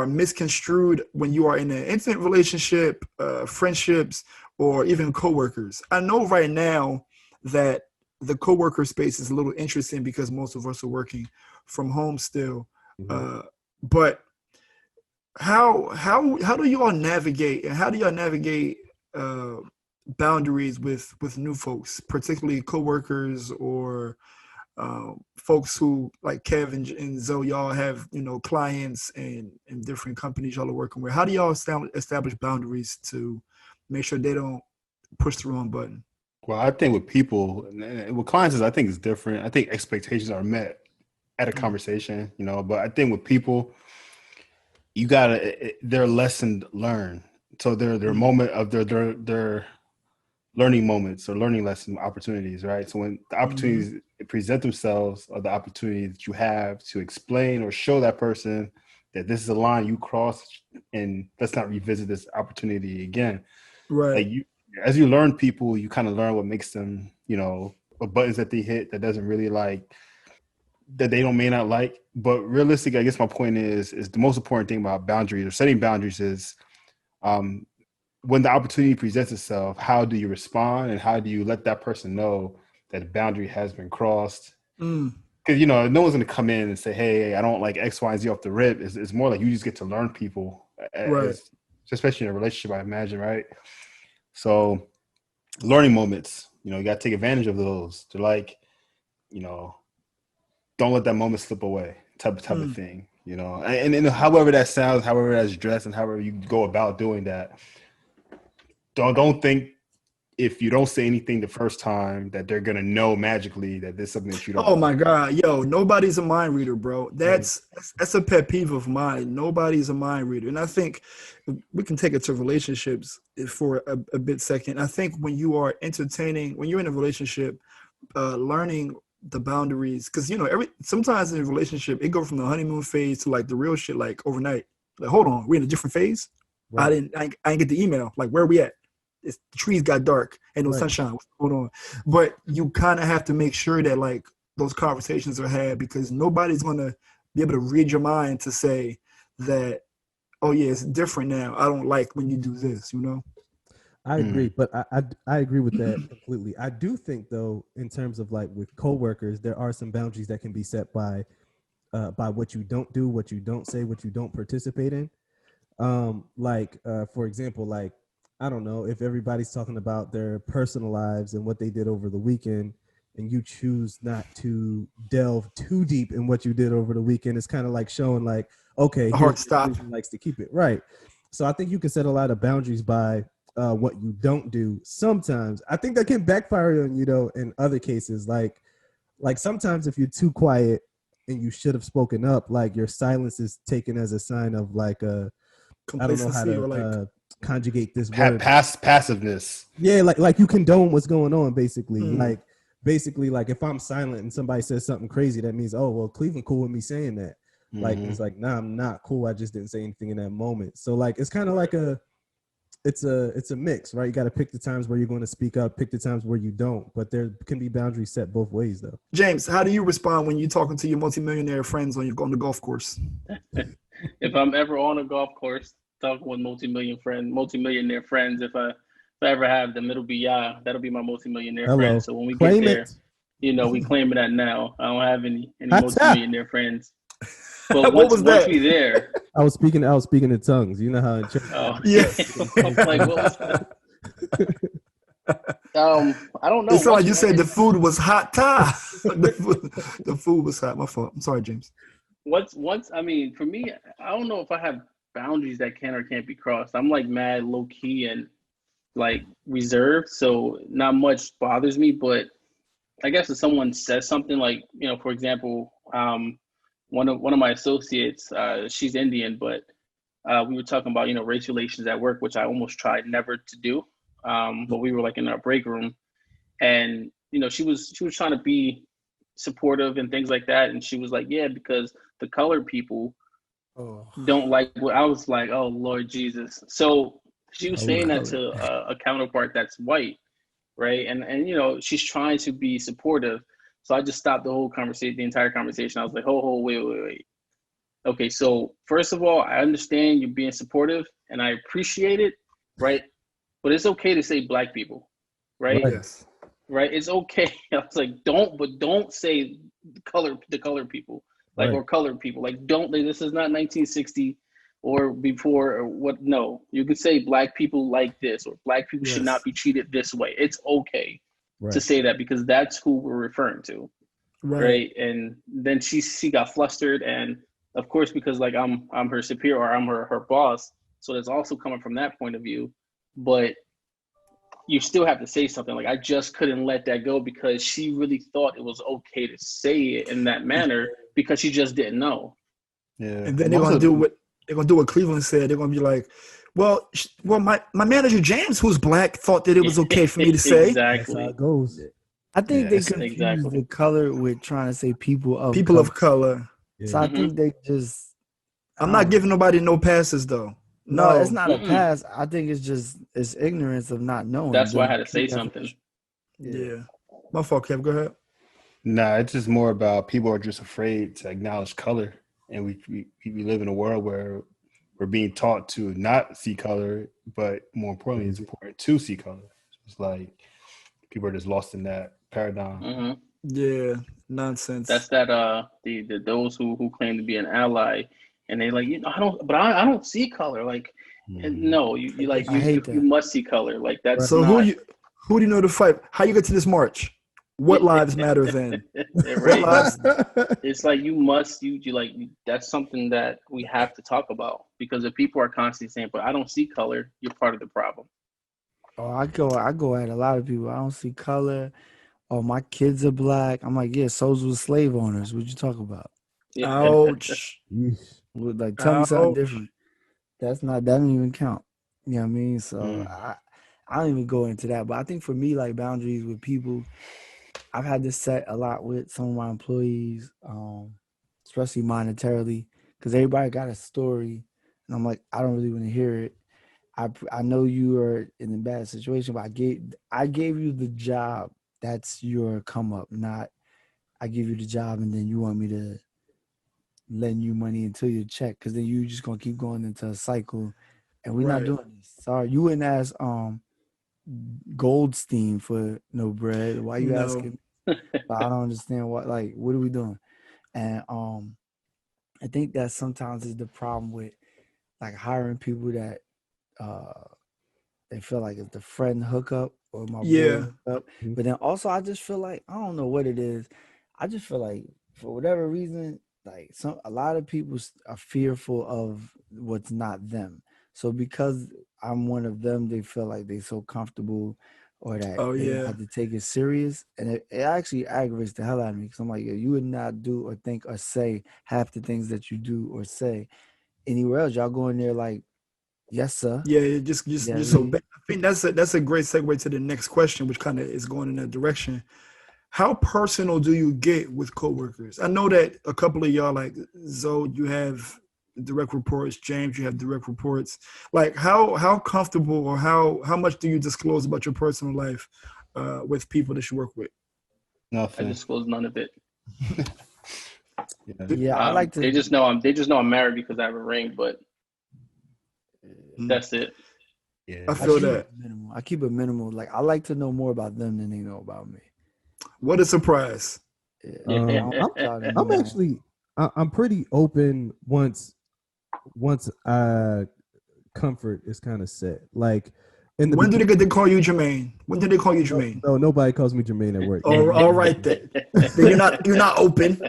misconstrued when you are in an intimate relationship, friendships, or even coworkers. I know right now that the coworker space is a little interesting because most of us are working from home still. But how do you all navigate, and how do y'all navigate boundaries with new folks, particularly coworkers or folks who, like Kevin and Zoe, y'all have, clients and different companies y'all are working with? How do y'all establish boundaries to make sure they don't push the wrong button? Well, I think with people, with clients, I think it's different. I think expectations are met at a conversation, but I think with people, you gotta, their lesson learned. So their moment of their learning moments or learning lesson opportunities, right? So when the opportunities present themselves, or the opportunity that you have to explain or show that person that this is a line you crossed and let's not revisit this opportunity again. Right. Like as you learn people, you kind of learn what makes them, what buttons that they hit that doesn't really like, that they may not like. But realistically, I guess my point is the most important thing about boundaries or setting boundaries is when the opportunity presents itself, how do you respond, and how do you let that person know that the boundary has been crossed? Because, no one's going to come in and say, hey, I don't like X, Y, and Z off the rip. It's more like you just get to learn people, especially in a relationship, I imagine, right? So learning moments, you got to take advantage of those. They're like, don't let that moment slip away type of thing, and however that sounds, however that's dressed, and however you go about doing that. Don't think if you don't say anything the first time that they're gonna know magically that there's something that you don't. Oh my God, yo, nobody's a mind reader, bro. That's a pet peeve of mine. Nobody's a mind reader, and I think we can take it to relationships for a bit second. I think when you are entertaining, when you're in a relationship, learning the boundaries, because sometimes in a relationship it goes from the honeymoon phase to like the real shit, like overnight. Like, hold on, we're in a different phase. Right. I didn't get the email. Like, where are we at? The trees got dark, ain't no sunshine. What's going on? But you kind of have to make sure that like those conversations are had, because nobody's gonna be able to read your mind to say that, oh yeah, it's different now. I don't like when you do this. I agree, but I agree with that completely. I do think though, in terms of like with coworkers, there are some boundaries that can be set by what you don't do, what you don't say, what you don't participate in. For example, like, I don't know, if everybody's talking about their personal lives and what they did over the weekend, and you choose not to delve too deep in what you did over the weekend, it's kind of like showing like, okay, hard stop. Likes to keep it right. So I think you can set a lot of boundaries by what you don't do. Sometimes I think that can backfire on you, in other cases. Like sometimes if you're too quiet and you should have spoken up, like your silence is taken as a sign of like a, I don't know how to conjugate this word. Passiveness. Yeah, like you condone what's going on, basically. Like if I'm silent and somebody says something crazy, that means, oh well, Cleveland cool with me saying that. Like it's like, nah, I'm not cool. I just didn't say anything in that moment. So like it's kind of like it's a mix, right? You got to pick the times where you're going to speak up, pick the times where you don't. But there can be boundaries set both ways, though. James, how do you respond when you're talking to your multimillionaire friends when you're going to the golf course? If I'm ever on a golf course talking with multimillionaire friends, if I ever have them, it'll be that'll be my multimillionaire friend. So when we Claim get there, we claiming that now. I don't have any multimillionaire friends. But once we there, I was speaking in tongues. You know how in church. Yeah. Like, what was that? I don't know. It sounded like you said the food was hot. The food was hot. My fault. I'm sorry, James. I mean, for me, I don't know if I have boundaries that can or can't be crossed. I'm like mad low key and like reserved, so not much bothers me. But I guess if someone says something like, for example, one of my associates, she's Indian, but we were talking about race relations at work, which I almost tried never to do. But we were like in our break room, and she was trying to be supportive and things like that, and she was like, yeah, because the colored people don't like what I was like, oh Lord Jesus. So she was saying that to a counterpart that's white, right? And she's trying to be supportive. So I just stopped the entire conversation. I was like, wait. Okay, so first of all, I understand you being supportive and I appreciate it, right? But it's okay to say black people, right? Yes. Right? It's okay. I was like, don't say the color people, like, or colored people. Like, this is not 1960 or before or what. No, you could say black people like this, or black people should not be treated this way. It's okay to say that because that's who we're referring to. Right. And then she got flustered, and of course, because like I'm her superior, or I'm her boss, so that's also coming from that point of view. But you still have to say something. Like, I just couldn't let that go because she really thought it was okay to say it in that manner because she just didn't know. Yeah. And then they're gonna do what Cleveland said. They're gonna be like, well, my manager James, who's black, thought that it was okay for me to say. Exactly. That's how it goes. I think they confuse the color with trying to say people of color. Yeah. So I think they just. I'm not giving nobody no passes though. No, it's not a pass. I think it's ignorance of not knowing. That's why I had to say something. Yeah. My fault, Kev. Go ahead. Nah, it's just more about people are just afraid to acknowledge color, and we live in a world where we're being taught to not see color, but more importantly, it's important to see color. It's like people are just lost in that paradigm. Mm-hmm. Yeah, nonsense. That's the those who claim to be an ally, and they like, I don't see color. Like, no, you must see color. Like, that's so. Who do you know to fight? How you get to this march? What lives matter then? Right. It's like you like, that's something that we have to talk about, because if people are constantly saying, but I don't see color, you're part of the problem. Oh, I go at a lot of people. I don't see color. Oh, my kids are black. I'm like, yeah, souls were slave owners. What you talk about? Yeah. Ouch. Like, tell me something different. That don't even count. You know what I mean? So I don't even go into that. But I think for me, like, boundaries with people, I've had to set a lot with some of my employees, especially monetarily, because everybody got a story, and I'm like, I don't really want to hear it. I know you are in a bad situation, but I gave you the job. That's your come up, not I give you the job and then you want me to lend you money until you check, because then you just gonna keep going into a cycle, and we're not doing this. Sorry, you wouldn't ask Goldstein for no bread. Why you asking? I don't understand what are we doing? And I think that sometimes is the problem with like hiring people that they feel like it's the friend hookup or my boy hookup. But then also I just feel like, I don't know what it is. I just feel like for whatever reason, like a lot of people are fearful of what's not them. So because I'm one of them, they feel like they're so comfortable, or that they don't have to take it serious. And it actually aggravates the hell out of me, because I'm like, you would not do or think or say half the things that you do or say anywhere else. Y'all go in there like, yes, sir. Yeah, just so bad. I think that's a great segue to the next question, which kind of is going in that direction. How personal do you get with coworkers? I know that a couple of y'all, like Zoe, you have direct reports. James, you have direct reports. Like, how comfortable or how much do you disclose about your personal life with people that you work with? Nothing. I disclose none of it. I like to. They just know I'm married because I have a ring, but that's it. Yeah, I feel that. I keep it minimal. Like, I like to know more about them than they know about me. What a surprise! I'm pretty open once comfort is kind of set. Like, When do they get to call you Jermaine? When did they call you Jermaine? No, nobody calls me Jermaine at work. All right then. Then you're not open.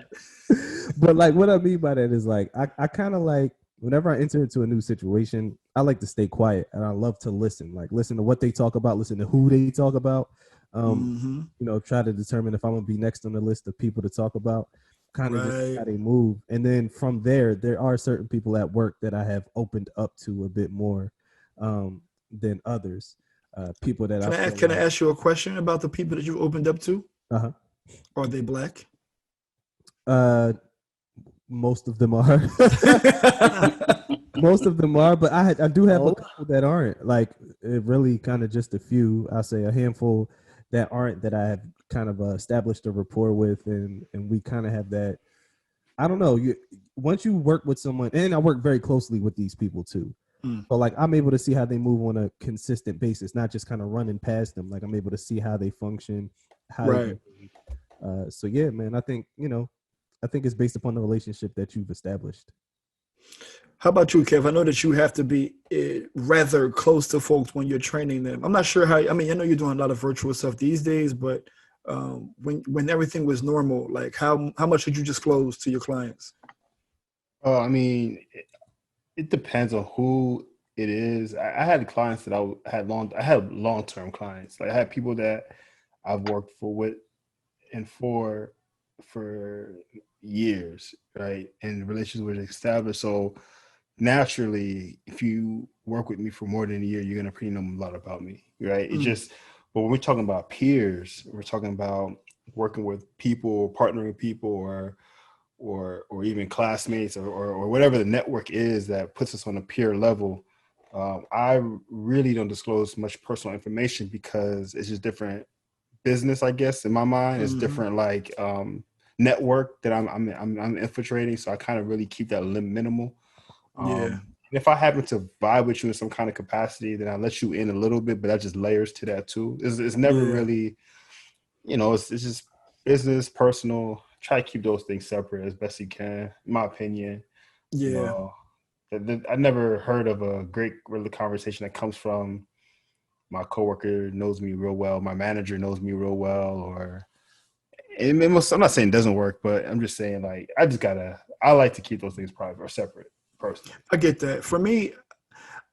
But like what I mean by that is like I kind of like whenever I enter into a new situation, I like to stay quiet and I love to listen. Like listen to what they talk about, listen to who they talk about. You know, try to determine if I'm gonna be next on the list of people to talk about. Kind of just how they move, and then from there are certain people at work that I have opened up to a bit more than others. People that can I ask you a question about the people that you've opened up to? Are they black? Most of them are. Most of them are, but I do have a couple that aren't. Like it really kind of just a few. I'll say a handful that aren't, that I have kind of established a rapport with, and we kind of have that. I don't know. Once you work with someone, and I work very closely with these people too. So like I'm able to see how they move on a consistent basis, not just kind of running past them. Like I'm able to see how they function, so yeah, man. I think it's based upon the relationship that you've established. How about you, Kev? I know that you have to be rather close to folks when you're training them. I'm not sure how. I mean, I know you're doing a lot of virtual stuff these days, but when everything was normal, like how much did you disclose to your clients? I mean, it depends on who it is. I had clients that I had long-term clients. Like I had people that I've worked with for years, right? And relationships were established. So naturally, if you work with me for more than a year, you're gonna pretty know a lot about me, right? It just, but when we're talking about peers, we're talking about working with people, partnering with people, or even classmates, or whatever the network is that puts us on a peer level. I really don't disclose much personal information because it's just different business, I guess, in my mind. It's different, like network that I'm infiltrating. So I kind of really keep that minimal. If I happen to vibe with you in some kind of capacity, then I let you in a little bit, but that just layers to that too. It's never really, it's just business, personal. Try to keep those things separate as best you can, in my opinion. I never heard of a great conversation that comes from my coworker knows me real well, my manager knows me real well, I'm not saying it doesn't work, but I'm just saying like I like to keep those things private or separate personally. I get that. For me,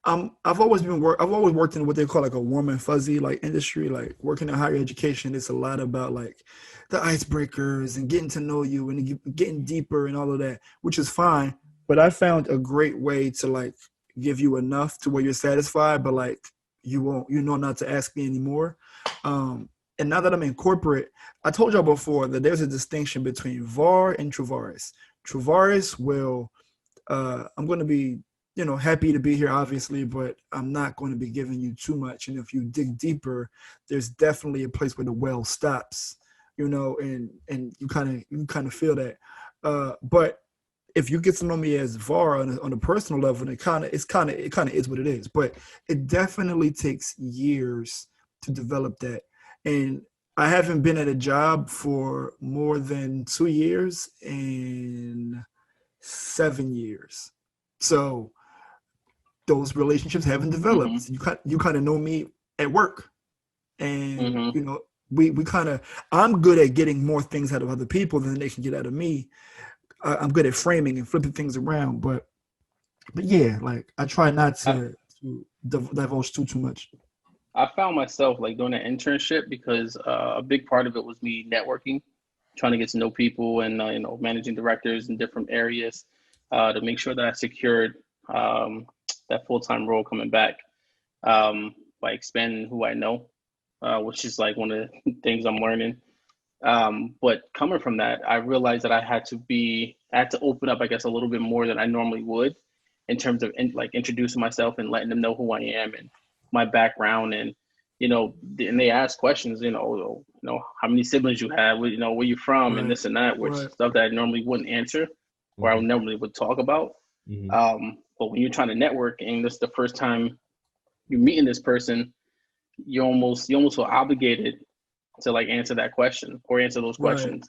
I've always worked in what they call like a warm and fuzzy like industry. Like working in higher education, it's a lot about like the icebreakers and getting to know you and getting deeper and all of that, which is fine. But I found a great way to like give you enough to where you're satisfied, but like you know not to ask me anymore. And now that I'm in corporate, I told y'all before that there's a distinction between VAR and Travaris. Travaris will, I'm going to be, happy to be here, obviously, but I'm not going to be giving you too much. And if you dig deeper, there's definitely a place where the well stops, and you kind of feel that. But if you get to know me as VAR on a personal level, it kind of is what it is. But it definitely takes years to develop that. And I haven't been at a job for more than 2 years and 7 years. So those relationships haven't developed. You kind of know me at work, and we kind of, I'm good at getting more things out of other people than they can get out of me. I'm good at framing and flipping things around, but yeah, like I try not to divulge too much. I found myself like doing an internship because a big part of it was me networking, trying to get to know people and managing directors in different areas to make sure that I secured that full-time role coming back by expanding who I know, which is like one of the things I'm learning. But coming from that, I realized that I had to open up, I guess, a little bit more than I normally would in terms of introducing myself and letting them know who I am and my background. And, and they ask questions, how many siblings you have, where you from, and this and that, which stuff that I normally wouldn't answer or I normally would talk about. But when you're trying to network and this is the first time you're meeting this person, you almost feel obligated to like answer that question or answer those questions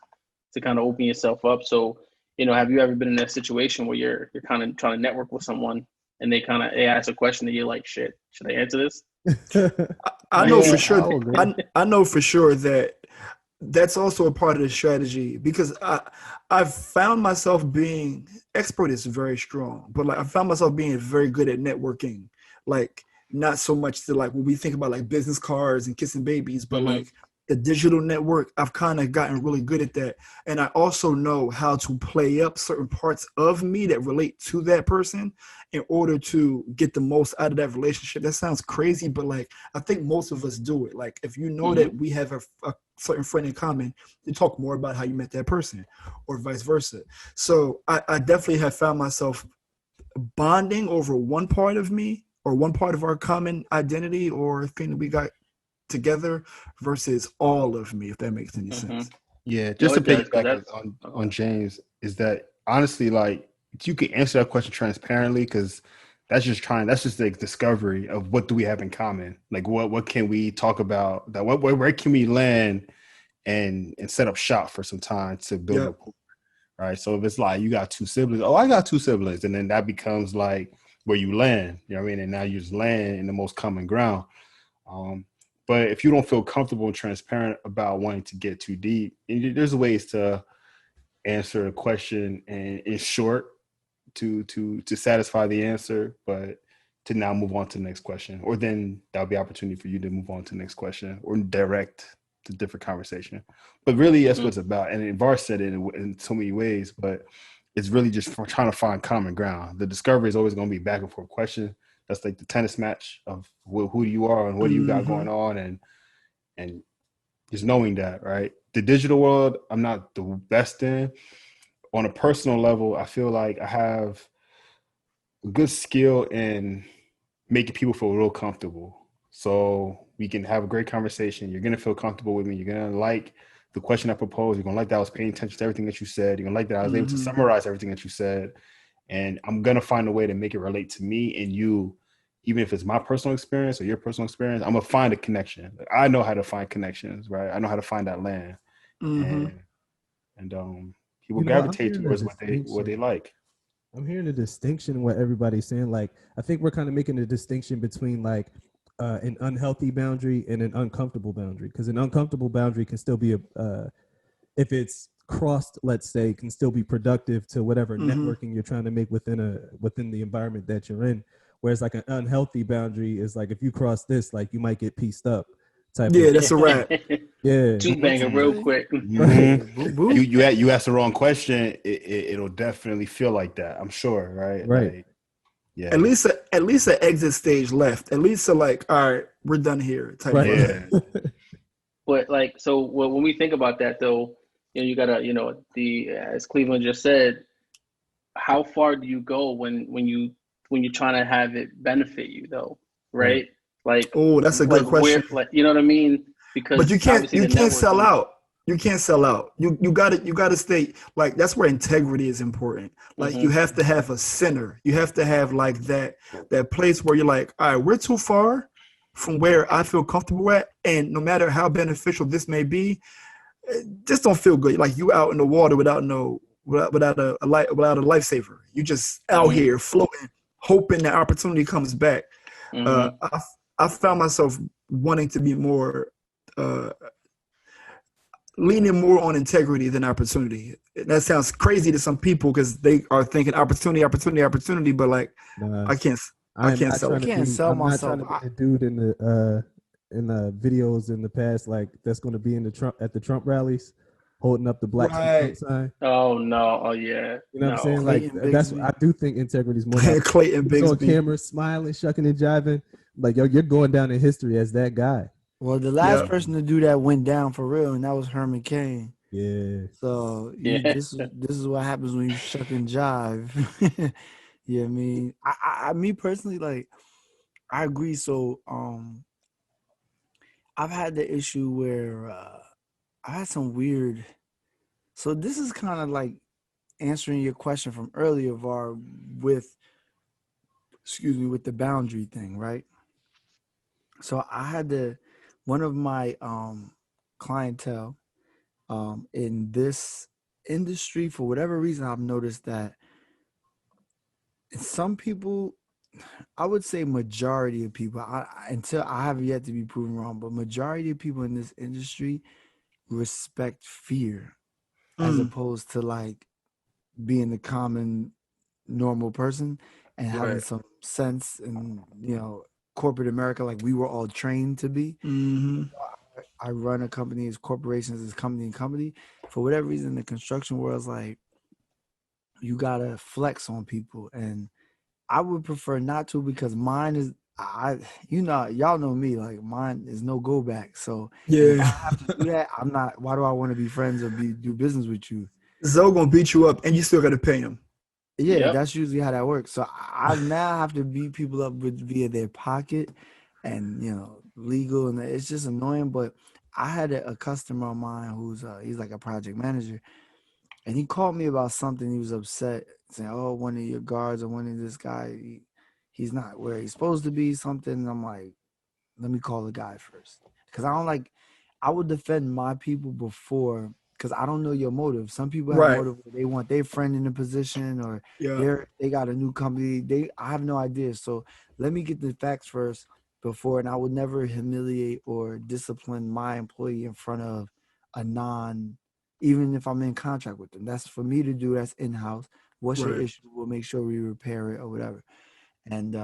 to kind of open yourself up. So, have you ever been in that situation where you're kind of trying to network with someone and they ask a question that you're like, shit, should I answer this? I know for Yeah, sure. I know for sure that that's also a part of the strategy, because I've found myself being expert is very strong, but like I found myself being very good at networking. Like not so much to like when we think about like business cards and kissing babies, but like the digital network, I've kind of gotten really good at that. And I also know how to play up certain parts of me that relate to that person in order to get the most out of that relationship. That sounds crazy, but like I think most of us do it. Like if you know that we have a certain friend in common, you talk more about how you met that person or vice versa. So I definitely have found myself bonding over one part of me or one part of our common identity or thing that we got together versus all of me, if that makes any sense. Yeah, just to piggyback on James, is that honestly, like, you can answer that question transparently, because that's just like discovery of what do we have in common. Like what can we talk about, that where can we land and set up shop for some time to build rapport. Right. So if it's like you got two siblings, I got two siblings, and then that becomes like where you land, you know what I mean? And now you just land in the most common ground. But if you don't feel comfortable and transparent about wanting to get too deep, there's ways to answer a question and in short to satisfy the answer, but to now move on to the next question, or then that'll be opportunity for you to move on to the next question or direct to different conversation. But really, that's what it's about. And Var said it in so many ways, but it's really just trying to find common ground. The discovery is always going to be back and forth question. That's like the tennis match of who you are and what do you got going on, and just knowing that, right? The digital world, I'm not the best in. On a personal level, I feel like I have a good skill in making people feel real comfortable. So we can have a great conversation. You're going to feel comfortable with me. You're going to like the question I proposed. You're going to like that I was paying attention to everything that you said. You're going to like that I was able to summarize everything that you said. And I'm going to find a way to make it relate to me and you, even if it's my personal experience or your personal experience. I'm going to find a connection. I know how to find connections, right? I know how to find that land. And people gravitate towards what they like. I'm hearing the distinction in what everybody's saying. Like, I think we're kind of making a distinction between like an unhealthy boundary and an uncomfortable boundary, because an uncomfortable boundary can still be if it's crossed, let's say, can still be productive to whatever networking you're trying to make within the environment that you're in. Whereas like an unhealthy boundary is like if you cross this, like you might get pieced up. That's a wrap. Yeah, two banger real quick. You asked the wrong question. It'll definitely feel like that, I'm sure, right? Like, yeah. At least an exit stage left. At least like, all right, we're done here. Type But like, so when we think about that, though, you gotta, as Cleveland just said, how far do you go when you're trying to have it benefit you, though, right? Like, that's a good question. Like, you know what I mean? Because but you can't sell out. You can't sell out. You gotta stay, like, that's where integrity is important. Like you have to have a center. You have to have like that place where you're like, all right, we're too far from where I feel comfortable at, and no matter how beneficial this may be, just don't feel good. Like you out in the water without a lifesaver. You just out here floating, hoping that opportunity comes back. I found myself wanting to be more leaning more on integrity than opportunity. That sounds crazy to some people because they are thinking opportunity, but like, I can't sell myself. I'm not trying to be a dude in the videos in the past, like that's going to be at the Trump rallies, holding up the Black Trump sign. Oh no! Oh yeah. You know what I'm saying? Like that's what I do think integrity is more. Clayton Bigsby on camera, smiling, shucking and jiving. Like, yo, you're going down in history as that guy. Well, the last person to do that went down for real, and that was Herman Cain. Yeah. So this is what happens when you shuck and jive. Yeah, I mean, I me personally, like, I agree. So I've had the issue where I had some weird. So this is kind of like answering your question from earlier, Var, with the boundary thing, right? So I had one of my clientele in this industry, for whatever reason, I've noticed that some people I would say majority of people, until I have yet to be proven wrong, but majority of people in this industry respect fear as opposed to like being the common normal person and having some sense and, corporate America like we were all trained to be. I run a company, as corporations, as company. For whatever reason, the construction world is like, you gotta flex on people, and I would prefer not to because mine is y'all know me, like mine is no go back. So if I have to do that, I'm not. Why do I want to be friends or do business with you? Zoe gonna beat you up, and you still gotta pay him. Yeah, that's usually how that works. So I now have to beat people up via their pocket, and legal, and it's just annoying. But I had a customer of mine who's he's like a project manager. And he called me about something. He was upset, saying, "Oh, one of your guards or one of this guy, he's not where he's supposed to be." Something. And I'm like, let me call the guy first, because I don't like. I would defend my people before, because I don't know your motive. Some people have motive where they want their friend in a position, or they got a new company. I have no idea. So let me get the facts first before, and I would never humiliate or discipline my employee in front of a even if I'm in contract with them. That's for me to do. That's in-house. What's your issue? We'll make sure we repair it or whatever. And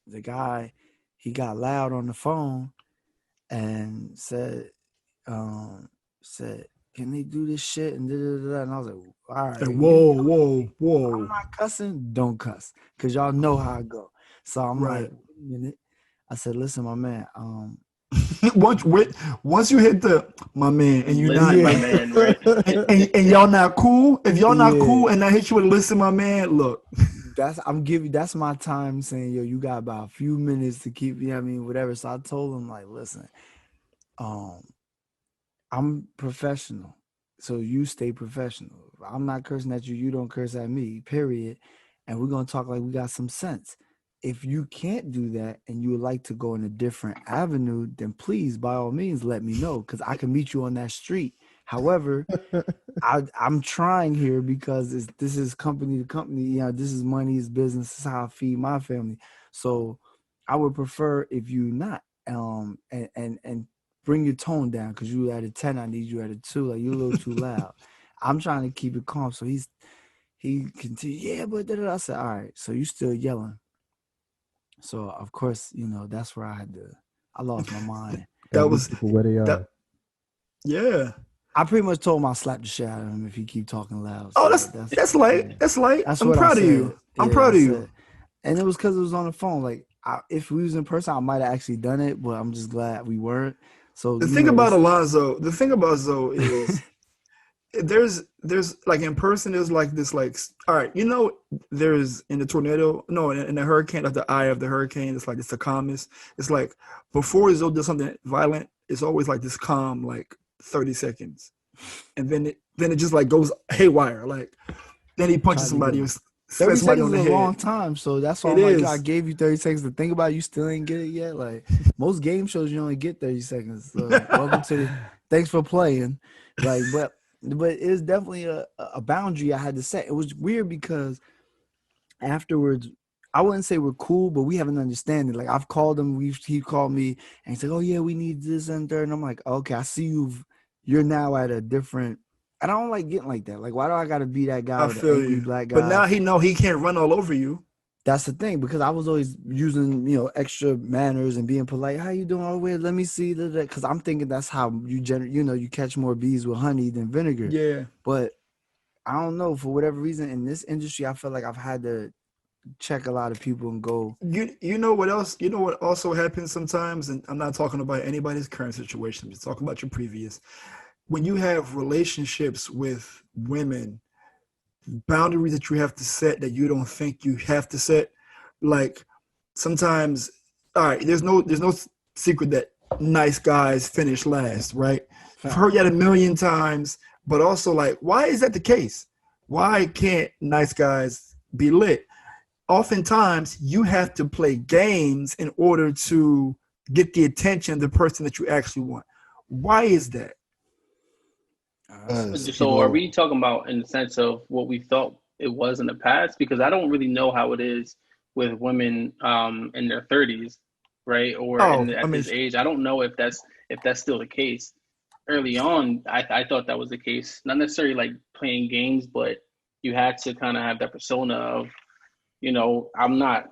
the guy, he got loud on the phone and said, can they do this shit? And da-da-da-da. And I was like, all right. Whoa. I'm not cussing. Don't cuss. Because y'all know how I go. So I'm like, wait a minute. I said, listen, my man, once you hit my man and you're not my man, right? and y'all not cool, if y'all not cool and I hit you with listen, my man, look. That's my time saying, yo, you got about a few minutes to keep, whatever. So I told him, like, listen, I'm professional. So you stay professional. I'm not cursing at you. You don't curse at me, period. And we're going to talk like we got some sense. If you can't do that and you would like to go in a different avenue, then please, by all means, let me know, because I can meet you on that street. However, I'm trying here because this is company to company. This is money, is business. This is how I feed my family. So I would prefer if you not and bring your tone down, because you at a 10, I need you at a 2. Like, you're a little too loud. I'm trying to keep it calm. So he continued, but I said, all right, so you still yelling. So of course, that's where I lost my mind. That was people where they are. I pretty much told him I'll slap the shit out of him if he keep talking loud. So that's light. Yeah. That's light. I'm proud of you. I'm proud of you. And it was because it was on the phone. Like, if we was in person, I might have actually done it, but I'm just glad we weren't. So the thing about Zoe is there's like in person, there's like this, like, all right, there's in the tornado, no, in the hurricane, like the eye of the hurricane, it's like it's the calmest. It's like before Zoe does something violent, it's always like this calm, like 30 seconds, and then it just like goes haywire. Like then he punches somebody. 30 seconds is a long time, so that's why I'm like, I gave you 30 seconds to think about it. You still ain't get it yet. Like most game shows, you only get 30 seconds. So welcome to thanks for playing. Like, but it's definitely a boundary I had to set. It was weird because afterwards, I wouldn't say we're cool, but we have an understanding. Like, I've called him, he called me and he said, oh yeah, we need this and third. And I'm like, okay, I see you're now at a different. And I don't like getting like that. Like, why do I got to be that guy with the angry black guy? But now he know he can't run all over you. That's the thing, because I was always using, extra manners and being polite. How you doing? Oh, wait, let me see that. Because I'm thinking that's how you you catch more bees with honey than vinegar. Yeah. But I don't know, for whatever reason in this industry, I feel like I've had to check a lot of people and go. You know what else? You know what also happens sometimes, and I'm not talking about anybody's current situation. I'm just talking about your previous. When you have relationships with women, boundaries that you have to set that you don't think you have to set, like sometimes, all right, there's no secret that nice guys finish last, right? I've heard that a million times, but also, like, why is that the case? Why can't nice guys be lit? Oftentimes, you have to play games in order to get the attention of the person that you actually want. Why is that? So are we talking about in the sense of what we thought it was in the past? Because I don't really know how it is with women in their 30s, right? Or at this age. I don't know if that's still the case. Early on, I thought that was the case. Not necessarily like playing games, but you had to kind of have that persona of, you know, I'm not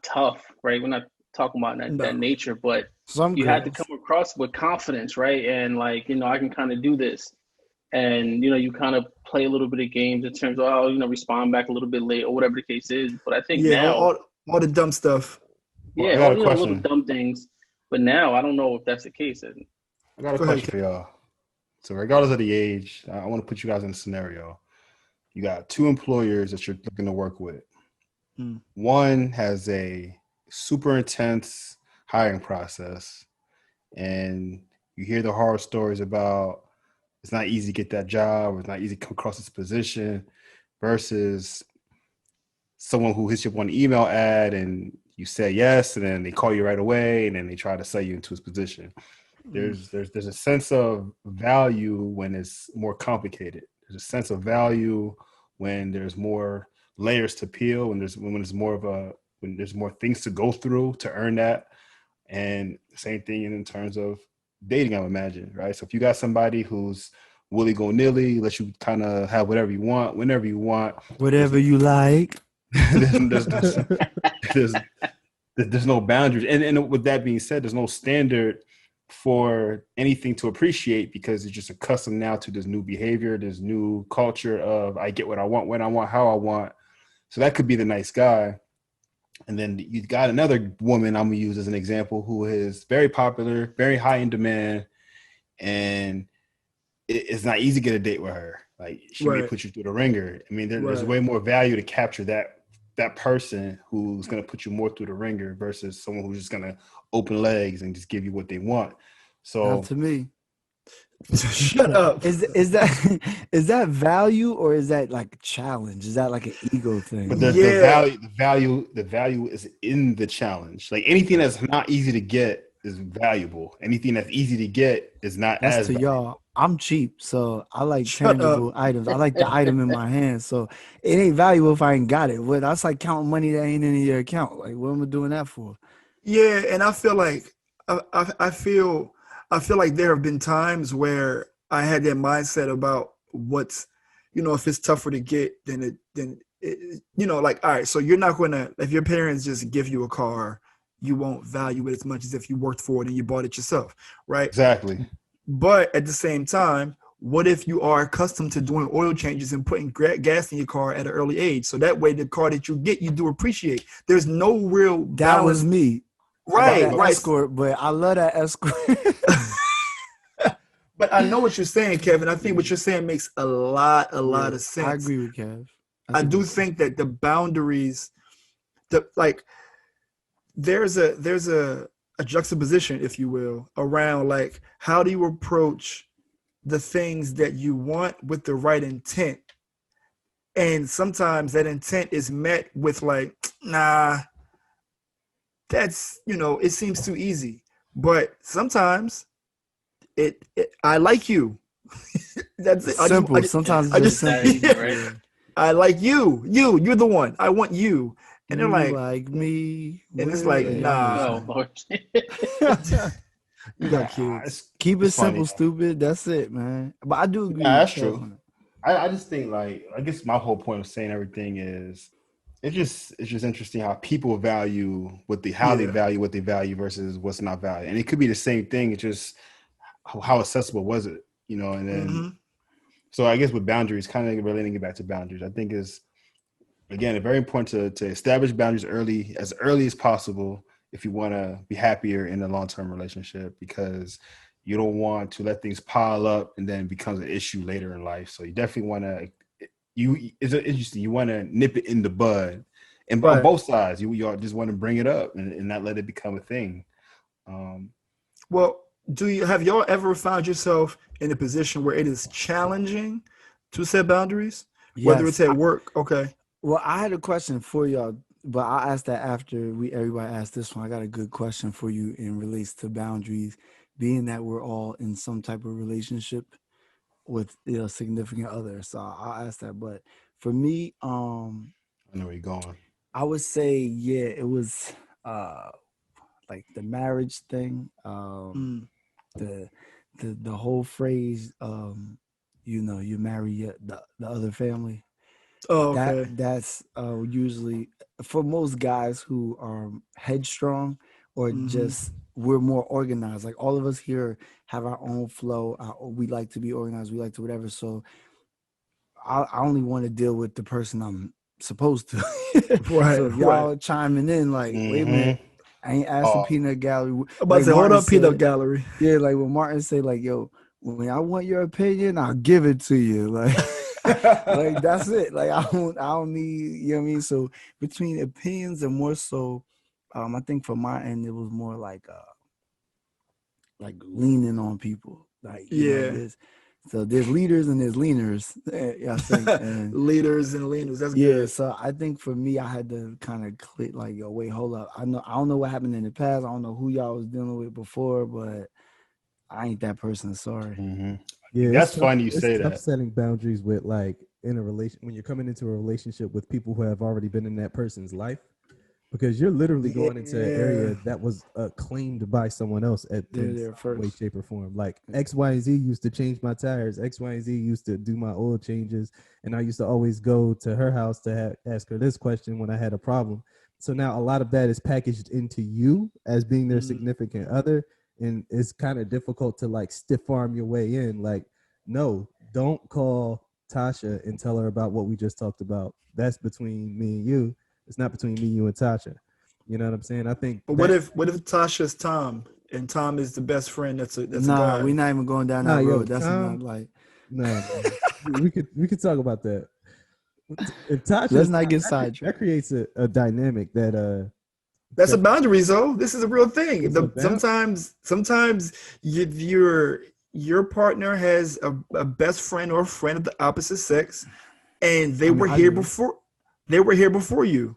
tough, right? We're not talking about that nature, but you had to come across with confidence, right? And like, you know, I can kind of do this. And, you know, you kind of play a little bit of games in terms of, oh, you know, respond back a little bit late or whatever the case is. But I think now, all the dumb stuff. Yeah, I got all, little dumb things. But now I don't know if that's the case. I got a question for y'all. So regardless of the age, I want to put you guys in a scenario. You got two employers that you're looking to work with. One has a super intense hiring process, and you hear the horror stories about it's not easy to get that job, or it's not easy to come across this position, versus someone who hits you up on an email ad and you say yes, and then they call you right away, and then they try to sell you into his position. There's a sense of value when it's more complicated. There's a sense of value when there's more layers to peel, when there's more things to go through to earn that. And same thing in terms of dating, I would imagine, right? So if you got somebody who's willy-go-nilly, lets you kind of have whatever you want, whenever you want, whatever you like. there's no boundaries. And with that being said, there's no standard for anything to appreciate, because it's just accustomed now to this new behavior, this new culture of I get what I want, when I want, how I want. So that could be the nice guy. And then you got another woman I'm gonna use as an example who is very popular, very high in demand, and it's not easy to get a date with her. Like she may put you through the ringer. I mean, there's way more value to capture that person who's gonna put you more through the ringer versus someone who's just gonna open legs and just give you what they want. So not to me. Shut up. Is that value, or is that like a challenge? Is that like an ego thing? But the value is in the challenge. Like anything that's not easy to get is valuable. Anything that's easy to get is not as valuable. Y'all. I'm cheap, so I like tangible items. I like the item in my hand, so it ain't valuable if I ain't got it. What that's like counting money that ain't in your account. Like, what am I doing that for? Yeah, and I feel like I feel like there have been times where I had that mindset about what's, you know, if it's tougher to get, then you know, like, all right, so you're not going to, if your parents just give you a car, you won't value it as much as if you worked for it and you bought it yourself, right? Exactly. But at the same time, what if you are accustomed to doing oil changes and putting gas in your car at an early age? So that way the car that you get, you do appreciate. There's no real balance. That was me. Right. Escort, but I love that escort. But I know what you're saying, Kevin. I think what you're saying makes a lot of sense. I agree with Kev. I do think that the boundaries, there's a juxtaposition, if you will, around like how do you approach the things that you want with the right intent. And sometimes that intent is met with like, nah, that's, you know, it seems too easy. But sometimes I like you. That's it. Simple. Sometimes it's just simple. Right? I like you. You're the one. I want you. And they're like me. And it's like, nah. You got kids. Keep it simple, stupid. That's it, man. But I do agree. Yeah, that's true. I just think, like, I guess my whole point of saying everything is it's just interesting how people value they value what they value versus what's not valued. And it could be the same thing. It's just how accessible was it, you know? And then so I guess with boundaries, kind of relating it back to boundaries, I think is, again, very important to establish boundaries as early as possible if you want to be happier in a long-term relationship, because you don't want to let things pile up and then it becomes an issue later in life. So you definitely want to, it's interesting, you want to nip it in the bud. And on both sides, you just want to bring it up and not let it become a thing. Well, have y'all ever found yourself in a position where it is challenging to set boundaries? Yes. Whether it's at work, okay. Well, I had a question for y'all, but I'll ask that after everybody asked this one. I got a good question for you in relates to boundaries, being that we're all in some type of relationship with a significant other. So I'll ask that. But for me, I know where you're going. I would say, yeah, it was like the marriage thing, the whole phrase, you marry the other family. Oh, okay. That's usually for most guys who are headstrong or just we're more organized. Like all of us here have our own flow. We like to be organized. We like to whatever. So I only want to deal with the person I'm supposed to. Right. So if y'all chiming in, like, wait a minute, I ain't asked the peanut gallery. I'm about to say, hold up, peanut gallery. Yeah, like when Martin say, like, yo, when I want your opinion, I'll give it to you. Like, like that's it. Like I don't need, you know what I mean? So between opinions and more so, I think for my end it was more like leaning on people. Like, you know, there's leaders and there's leaners. I think and leaders and leaners. That's good. Yeah, so I think for me, I had to kind of click like, yo, wait, hold up. I don't know what happened in the past. I don't know who y'all was dealing with before, but I ain't that person. Sorry. Yeah, that's funny you say it's tough that. Setting boundaries with like in a relation when you're coming into a relationship with people who have already been in that person's life, because you're literally going into an area that was claimed by someone else in some way, shape, or form. Like X, Y, and Z used to change my tires. X, Y, and Z used to do my oil changes, and I used to always go to her house to ask her this question when I had a problem. So now a lot of that is packaged into you as being their significant other. And it's kind of difficult to like stiff arm your way in. Like, no, don't call Tasha and tell her about what we just talked about. That's between me and you. It's not between me, you, and Tasha. You know what I'm saying? I think. But what if Tasha's Tom and Tom is the best friend? That's a guy. We're not even going down that road. That's not like. No, we could talk about that. If Tasha, let's not get sidetracked. That creates a dynamic that That's a boundary, though. This is a real thing. Sometimes your partner has a best friend or a friend of the opposite sex, and they were here before. They were here before you.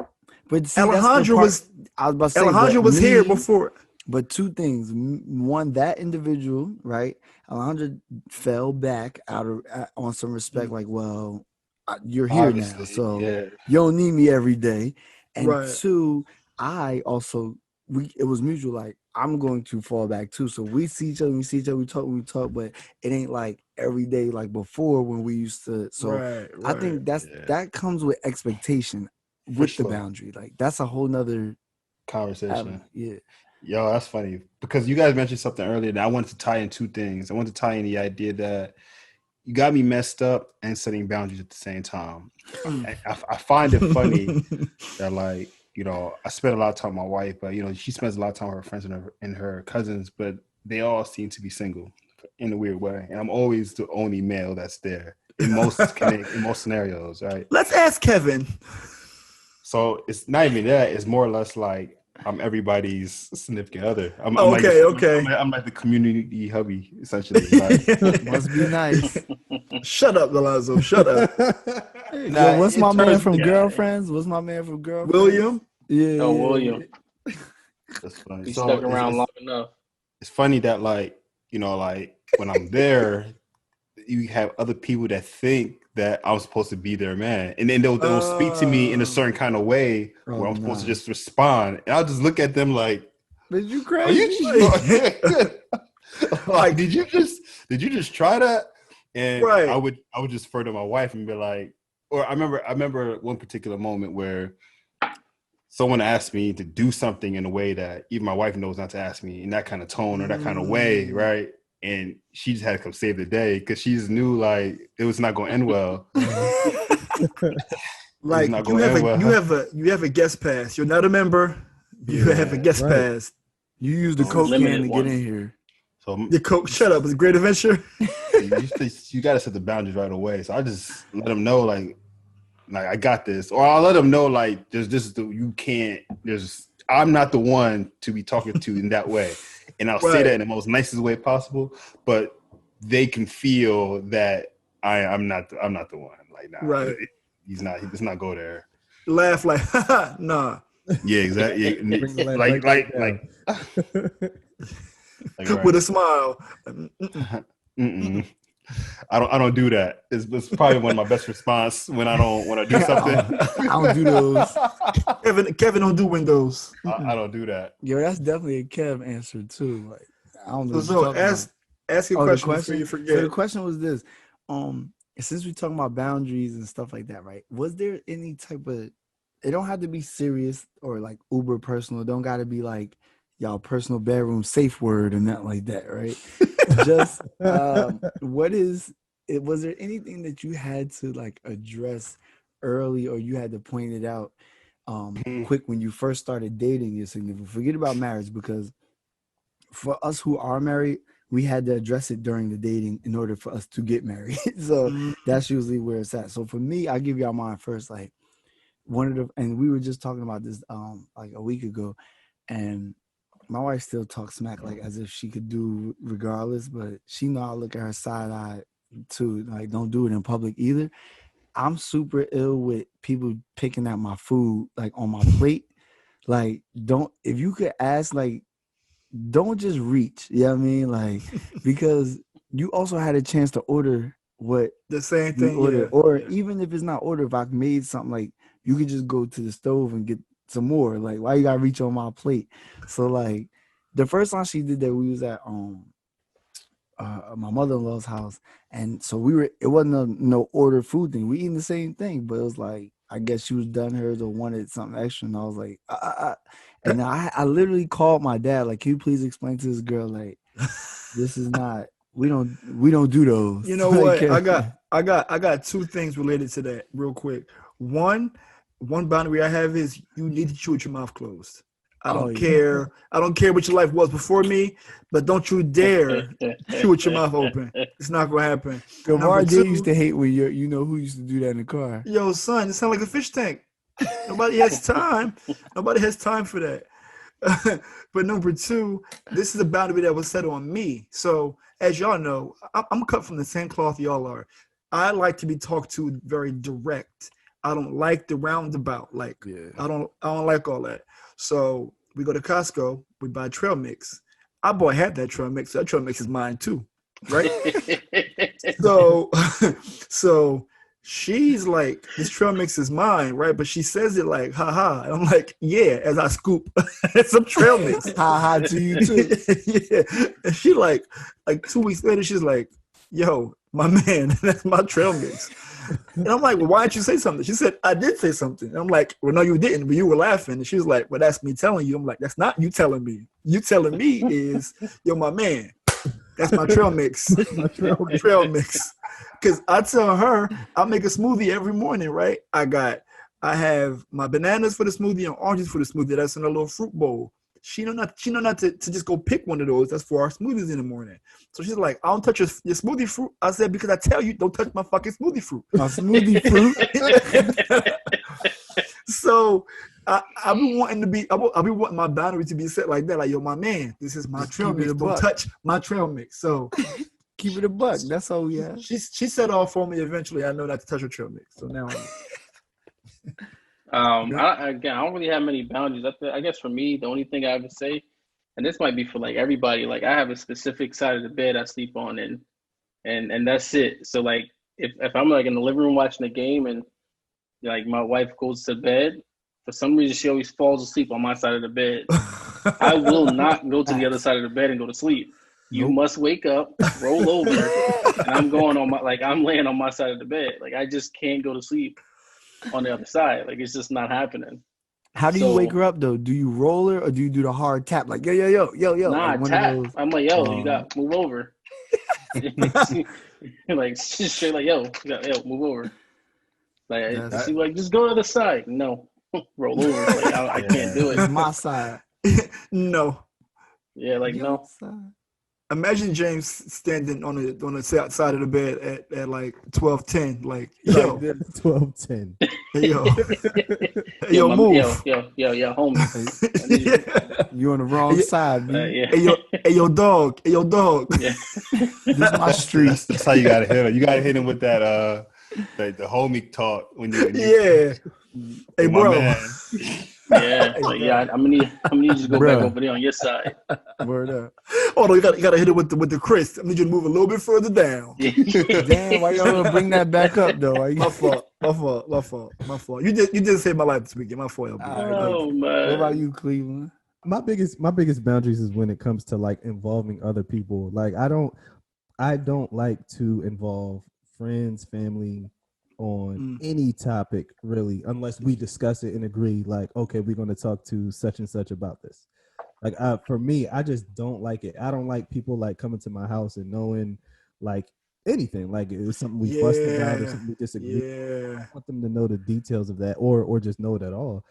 But see, Alejandro was here before. But two things. One, that individual, right? Alejandro fell back on some respect, like, well, you're here obviously, now, so you don't need me every day. And two, I also it was mutual. Like, I'm going to fall back too. So we see each other, we talk, but it ain't like every day like before when we used to. So I think that comes with expectation with the boundary. Like that's a whole nother conversation. Yeah. Yo, that's funny because you guys mentioned something earlier that I wanted to tie in two things. I want to tie in the idea that you got me messed up and setting boundaries at the same time. I find it funny that, like, you know, I spend a lot of time with my wife, but, you know, she spends a lot of time with her friends and her cousins, but they all seem to be single in a weird way. And I'm always the only male that's there in most scenarios, right? Let's ask Kevin. So it's not even that. It's more or less like I'm everybody's significant other. I'm like the community hubby, essentially. Like, must be nice. Shut up, Alonzo. Shut up. Yo, what's my man from Girlfriends? What's my man from Girlfriends? William? Yeah. Oh, William. That's funny. He stuck around long enough. It's funny that, like, you know, like when I'm there, you have other people that think that I'm supposed to be their man. And then they'll speak to me in a certain kind of way where I'm supposed to just respond. And I'll just look at them like, "Is you crazy? Like, did you just try that?" And I would just refer to my wife and be like, or I remember one particular moment where someone asked me to do something in a way that even my wife knows not to ask me in that kind of tone or that kind of way, right? And she just had to come save the day because she just knew, like, it was not going to end well. Like, you have a guest pass. You're not a member. You have a guest pass. You use the Coke can to get in here. So the Coke, shut up. It's a great adventure. You got to set the boundaries right away. So I just let them know, like I got this, or I'll let them know, like, I'm not the one to be talking to in that way. And I'll say that in the most nicest way possible, but they can feel that I'm not the one. Like, nah, he's not. He does not go there. Laugh like, nah. Yeah, exactly. like with a smile. I don't do that. It's probably one of my best response when I don't want to do something. I don't do those. Kevin don't do windows. I don't do that. Yo, that's definitely a Kev answer too. Like, I don't know. What So you're talking about. ask your question before you forget. So the question was this: since we're talking about boundaries and stuff like that, right? Was there any type of? It don't have to be serious or like uber personal. It don't got to be like y'all personal bedroom safe word or nothing like that, right? Just was there anything that you had to like address early, or you had to point it out quick when you first started dating your significant? Forget about marriage, because for us who are married, we had to address it during the dating in order for us to get married. So that's usually where it's at. So for me, I'll give y'all mine first. Like and we were just talking about this like a week ago, and my wife still talks smack like as if she could do regardless, but she know I look at her side eye too. Like, don't do it in public either. I'm super ill with people picking at my food like on my plate. Like, if you could ask, like, don't just reach. You know what I mean? Like, because you also had a chance to order what the same thing, order, or even if it's not order, if I made something, like, you could just go to the stove and get some more. Like, why you gotta reach on my plate? So like, the first time she did that, we was at my mother-in-law's house, and so it wasn't no order food thing. We eating the same thing, but it was like, I guess she was done hers or wanted something extra, and I was like, and I literally called my dad, like, can you please explain to this girl, like, this is not, we don't do those. You know what? I got two things related to that real quick. One boundary I have is you need to chew with your mouth closed. I don't care. I don't care what your life was before me, but don't you dare chew with your mouth open. It's not gonna happen. Gavar used to hate when you know who used to do that in the car. Yo, son, it sounds like a fish tank. Nobody has time. Nobody has time for that. But number two, this is a boundary that was set on me. So as y'all know, I'm cut from the same cloth y'all are. I like to be talked to very direct. I don't like the roundabout. Like, I don't like all that. So we go to Costco, we buy trail mix. I bought half that trail mix. That trail mix is mine too, right? So she's like, this trail mix is mine, right? But she says it like, ha. And I'm like, yeah, as I scoop some trail mix. Ha to you too. Yeah. And she like 2 weeks later, she's like, yo, my man, that's my trail mix. And I'm like, well, why didn't you say something? She said, I did say something. And I'm like, well, no, you didn't, but you were laughing. And she was like, well, that's me telling you. I'm like, that's not you telling me. You telling me is, yo, my man, that's my trail mix. My trail mix. Because I tell her, I make a smoothie every morning, right? I have my bananas for the smoothie and oranges for the smoothie. That's in a little fruit bowl. She know not to just go pick one of those. That's for our smoothies in the morning. So she's like, I don't touch your smoothie fruit. I said, because I tell you, don't touch my fucking smoothie fruit. My smoothie fruit. So I be wanting my boundary to be set like that. Like, yo, my man, this is my trail mix. Don't touch my trail mix. So keep it a buck. That's all we have. She set off for me eventually. I know not to touch her trail mix. So now I don't really have many boundaries. I guess for me, the only thing I would say, and this might be for like everybody, like I have a specific side of the bed I sleep on, and that's it. So like if I'm like in the living room watching the game and like my wife goes to bed, for some reason she always falls asleep on my side of the bed. I will not go to the other side of the bed and go to sleep. You must wake up, roll over, and I'm laying on my side of the bed. Like I just can't go to sleep on the other side. Like it's just not happening. How do you wake her up though? Do you roll her or do you do the hard tap? Like yo? Nah, like tap. I'm like, yo, you got move over. Like straight like, yo, move over. Like she's like, just go to the side. No, roll over. Like I can't do it. It's my side. No. Yeah, like no. Side. Imagine James standing on the side of the bed at like 12:10, like yo, 12:10. Hey, yo, move. Yo, homie. You on the wrong side, man. Hey, yo, dog. Yeah. This is my street. That's how you gotta hit him. You gotta hit him with that the homie talk when you Hey, bro. Yeah, so yeah, I'm gonna need you to go back over there on your side. Word up. Oh no, you gotta hit it with the Chris. I need you to move a little bit further down. Damn, why y'all gonna bring that back up though? My fault. You just saved my life this weekend. My fault. Oh man. What about you, Cleveland? My biggest boundaries is when it comes to like involving other people. Like I don't like to involve friends, family on any topic really, unless we discuss it and agree like, okay, we're going to talk to such and such about this. Like for me, I just don't like it. I don't like people like coming to my house and knowing like anything, like it was something we fussed about or something we disagreed. I want them to know the details of that or just know it at all.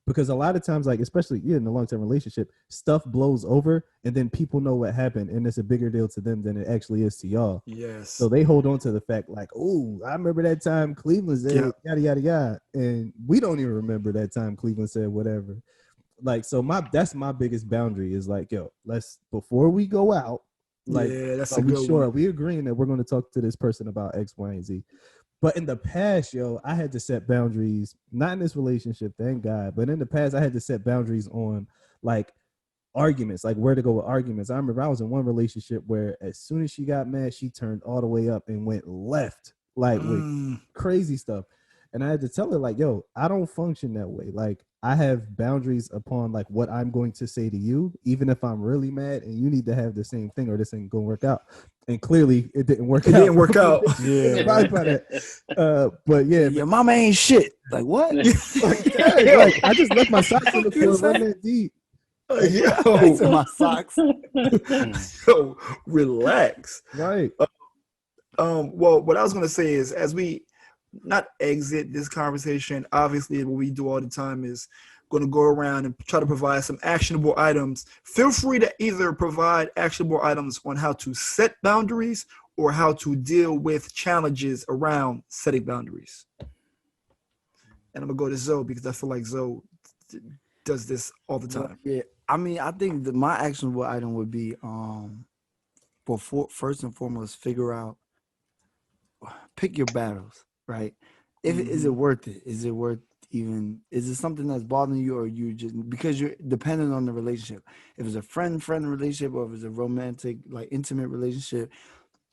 Because a lot of times, like especially in a long-term relationship, stuff blows over and then people know what happened and it's a bigger deal to them than it actually is to y'all. Yes. So they hold on to the fact like, oh, I remember that time Cleveland said yada yada yada, and we don't even remember that time Cleveland said whatever. Like, so that's my biggest boundary is like, yo, let's before we go out, like, that's are we sure? Are we agreeing that we're going to talk to this person about X, Y, and Z? But in the past, yo, I had to set boundaries, not in this relationship, thank God. But in the past, I had to set boundaries on like arguments, like where to go with arguments. I remember I was in one relationship where as soon as she got mad, she turned all the way up and went left, like with crazy stuff. And I had to tell her like, yo, I don't function that way. Like I have boundaries upon like what I'm going to say to you, even if I'm really mad, and you need to have the same thing or this ain't gonna work out. And clearly it didn't work out. It didn't work out. Yeah. But yeah. Your mama ain't shit. Like what? Like, I just left my socks on the floor running deep. Yo, my socks. Yo, relax. Right. Well, what I was gonna say is as we not exit this conversation, obviously what we do all the time is going to go around and try to provide some actionable items. Feel free to either provide actionable items on how to set boundaries or how to deal with challenges around setting boundaries. And I'm going to go to Zoe because I feel like Zoe does this all the time. Yeah, I mean, I think that my actionable item would be, first and foremost, pick your battles, right? Is it worth it? Is it worth is it something that's bothering you, or you just because you're dependent on the relationship? If it's a friend relationship, or if it's a romantic, like intimate relationship,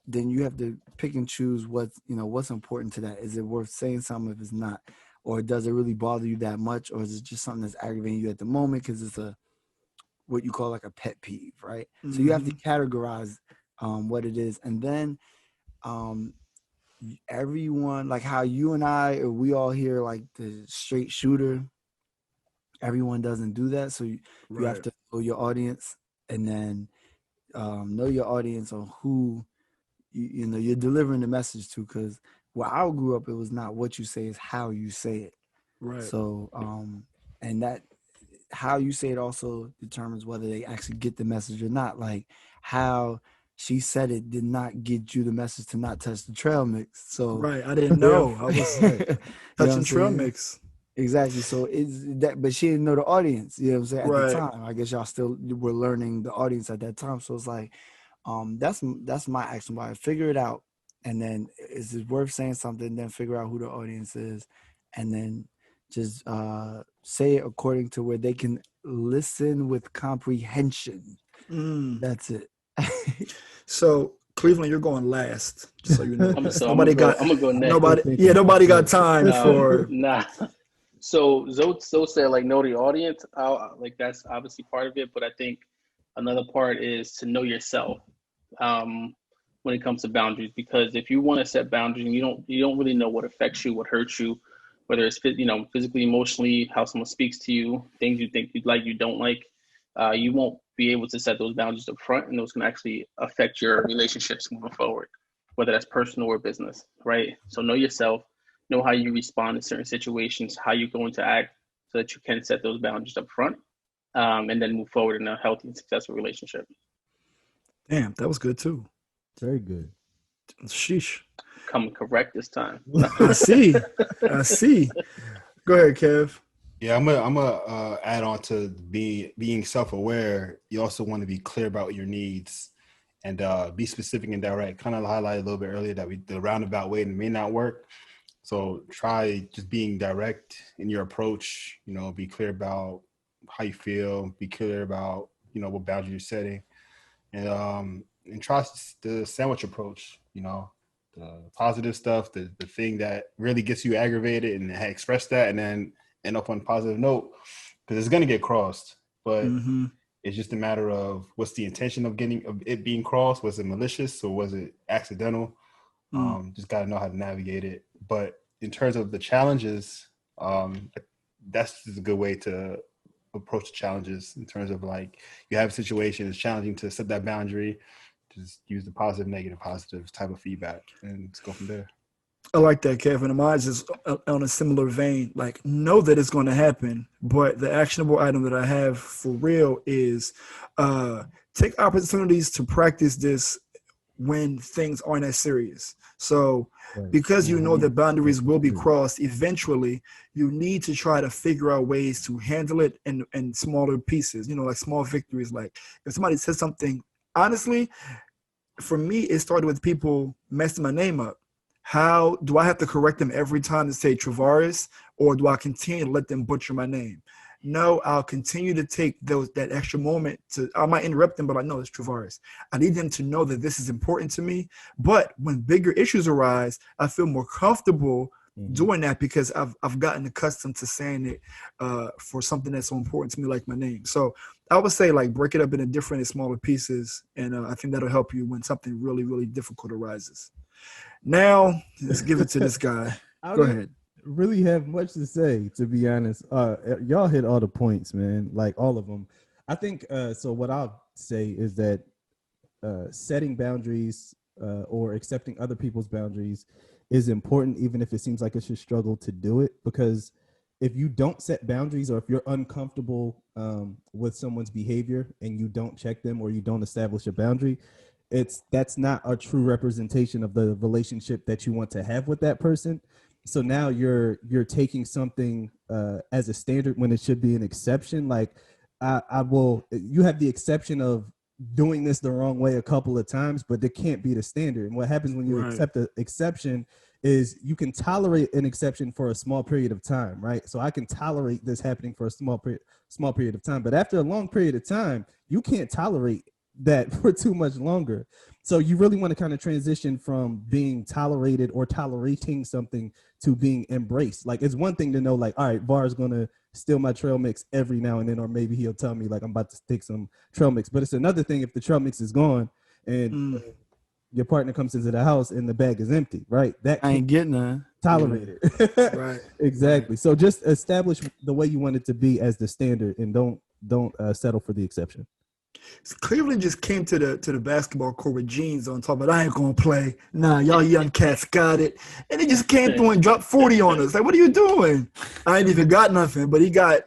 then you have to pick and choose what's important to that. Is it worth saying something if it's not? Or does it really bother you that much? Or is it just something that's aggravating you at the moment because it's what you call like a pet peeve, right? Mm-hmm. So you have to categorize what it is. And then everyone, like how you and I, or we all hear like the straight shooter, everyone doesn't do that. So you have to know your audience, and then know your audience on who you're delivering the message to. Because where I grew up, it was not what you say, it's how you say it. Right. So and that how you say it also determines whether they actually get the message or not. Like how she said it did not get you the message to not touch the trail mix. So I didn't know. I was touching trail mix. Exactly. So it's that, but she didn't know the audience. You know what I'm saying? At the time, I guess y'all still were learning the audience at that time. So it's like, that's my action. Why figure it out, and then is it worth saying something? Then figure out who the audience is, and then just say it according to where they can listen with comprehension. That's it. So Cleveland, you're going last, just so you know. I'm gonna go next. Nobody got time for. Nah. So Zoe said like know the audience. Like that's obviously part of it, but I think another part is to know yourself when it comes to boundaries. Because if you want to set boundaries and you don't really know what affects you, what hurts you, whether it's physically, emotionally, how someone speaks to you, things you think you like, you don't like, you won't be able to set those boundaries up front, and those can actually affect your relationships moving forward, whether that's personal or business, right? So know yourself, know how you respond in certain situations, how you're going to act so that you can set those boundaries up front, and then move forward in a healthy and successful relationship. Damn, that was good too. Very good. Sheesh. Coming correct this time. I see. Go ahead, Kev. Yeah, I'm gonna add on to being self-aware. You also want to be clear about your needs and be specific and direct. Kind of highlighted a little bit earlier that the roundabout way may not work. So try just being direct in your approach, be clear about how you feel, be clear about, what boundaries you're setting, and try the sandwich approach, the positive stuff, the thing that really gets you aggravated and express that, and then end up on a positive note, because it's going to get crossed, but it's just a matter of what's the intention of it being crossed. Was it malicious or was it accidental? Just got to know how to navigate it. But in terms of the challenges, that's just a good way to approach the challenges, in terms of like, you have a situation, it's challenging to set that boundary, just use the positive, negative, positive type of feedback and just go from there. I like that, Kevin. Mine is on a similar vein. Like, know that it's going to happen, but the actionable item that I have for real is take opportunities to practice this when things aren't as serious. So because you know that boundaries will be crossed eventually, you need to try to figure out ways to handle it in smaller pieces, like small victories. Like if somebody says something, honestly, for me, it started with people messing my name up. How do I have to correct them every time to say Travaris, or do I continue to let them butcher my name? No, I'll continue to take that extra moment I might interrupt them, but I know it's Travaris. I need them to know that this is important to me. But when bigger issues arise, I feel more comfortable doing that because I've gotten accustomed to saying it for something that's so important to me, like my name. So I would say, like, break it up into different and smaller pieces, and I think that'll help you when something really, really difficult arises. Now, let's give it to this guy. Go ahead. Really have much to say, to be honest. Y'all hit all the points, man, like all of them. I think so what I'll say is that setting boundaries or accepting other people's boundaries is important, even if it seems like it's a struggle to do it, because if you don't set boundaries, or if you're uncomfortable with someone's behavior and you don't check them, or you don't establish a boundary, that's not a true representation of the relationship that you want to have with that person. So now you're taking something as a standard when it should be an exception. Like you have the exception of doing this the wrong way a couple of times, but it can't be the standard. And what happens when you accept the exception is you can tolerate an exception for a small period of time, right? So I can tolerate this happening for a small period of time, but after a long period of time, you can't tolerate that for too much longer. So you really want to kind of transition from being tolerated or tolerating something to being embraced. Like, it's one thing to know, like, all right, Var's going to steal my trail mix every now and then, or maybe he'll tell me, like, I'm about to take some trail mix. But it's another thing if the trail mix is gone and your partner comes into the house and the bag is empty, right? That I ain't getting none. Tolerated. Right. Exactly. So just establish the way you want it to be as the standard, and don't settle for the exception. Cleveland just came to the basketball court with jeans on, talking about, I ain't gonna play. Nah, y'all young cats got it. And he just came through and dropped 40 on us. Like, what are you doing? I ain't even got nothing, but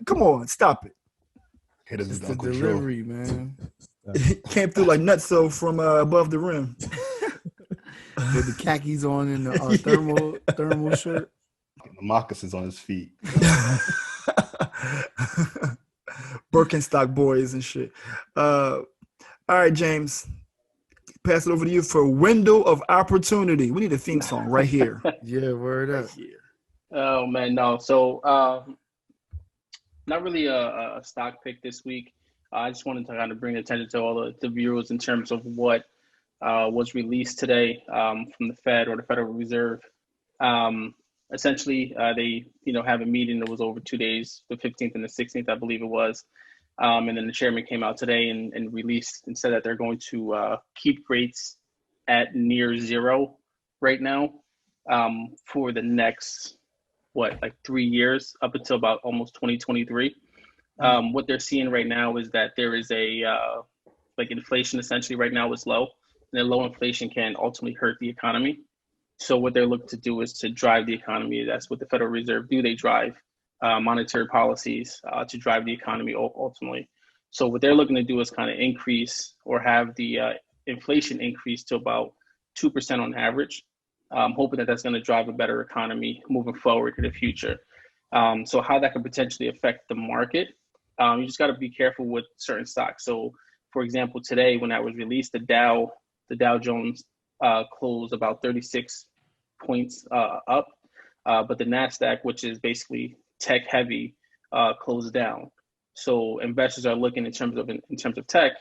come on, stop it. It's the delivery, man. He came through like Nutso from above the rim. With the khakis on and the thermal shirt. The moccasins on his feet. Birkenstock boys and shit. All right, James. Pass it over to you for Wendell of Opportunity. We need a theme song right here. Yeah, word up. Oh, man, no. So not really a stock pick this week. I just wanted to kind of bring attention to all the viewers in terms of what was released today from the Fed, or the Federal Reserve. Essentially, they have a meeting that was over 2 days, the 15th and the 16th, I believe it was. And then the chairman came out today and released and said that they're going to keep rates at near zero right now for the next, 3 years, up until about almost 2023. What they're seeing right now is that there is inflation essentially right now is low, and low inflation can ultimately hurt the economy. So what they're looking to do is to drive the economy. That's what the Federal Reserve do. They drive monetary policies to drive the economy ultimately. So what they're looking to do is kind of increase, or have the inflation increase to about 2% on average, hoping that that's going to drive a better economy moving forward in the future. So how that could potentially affect the market, you just got to be careful with certain stocks. So for example, today when that was released, the Dow Jones closed about 36 points up. but the NASDAQ, which is basically tech heavy, closed down. So investors are looking in terms of tech,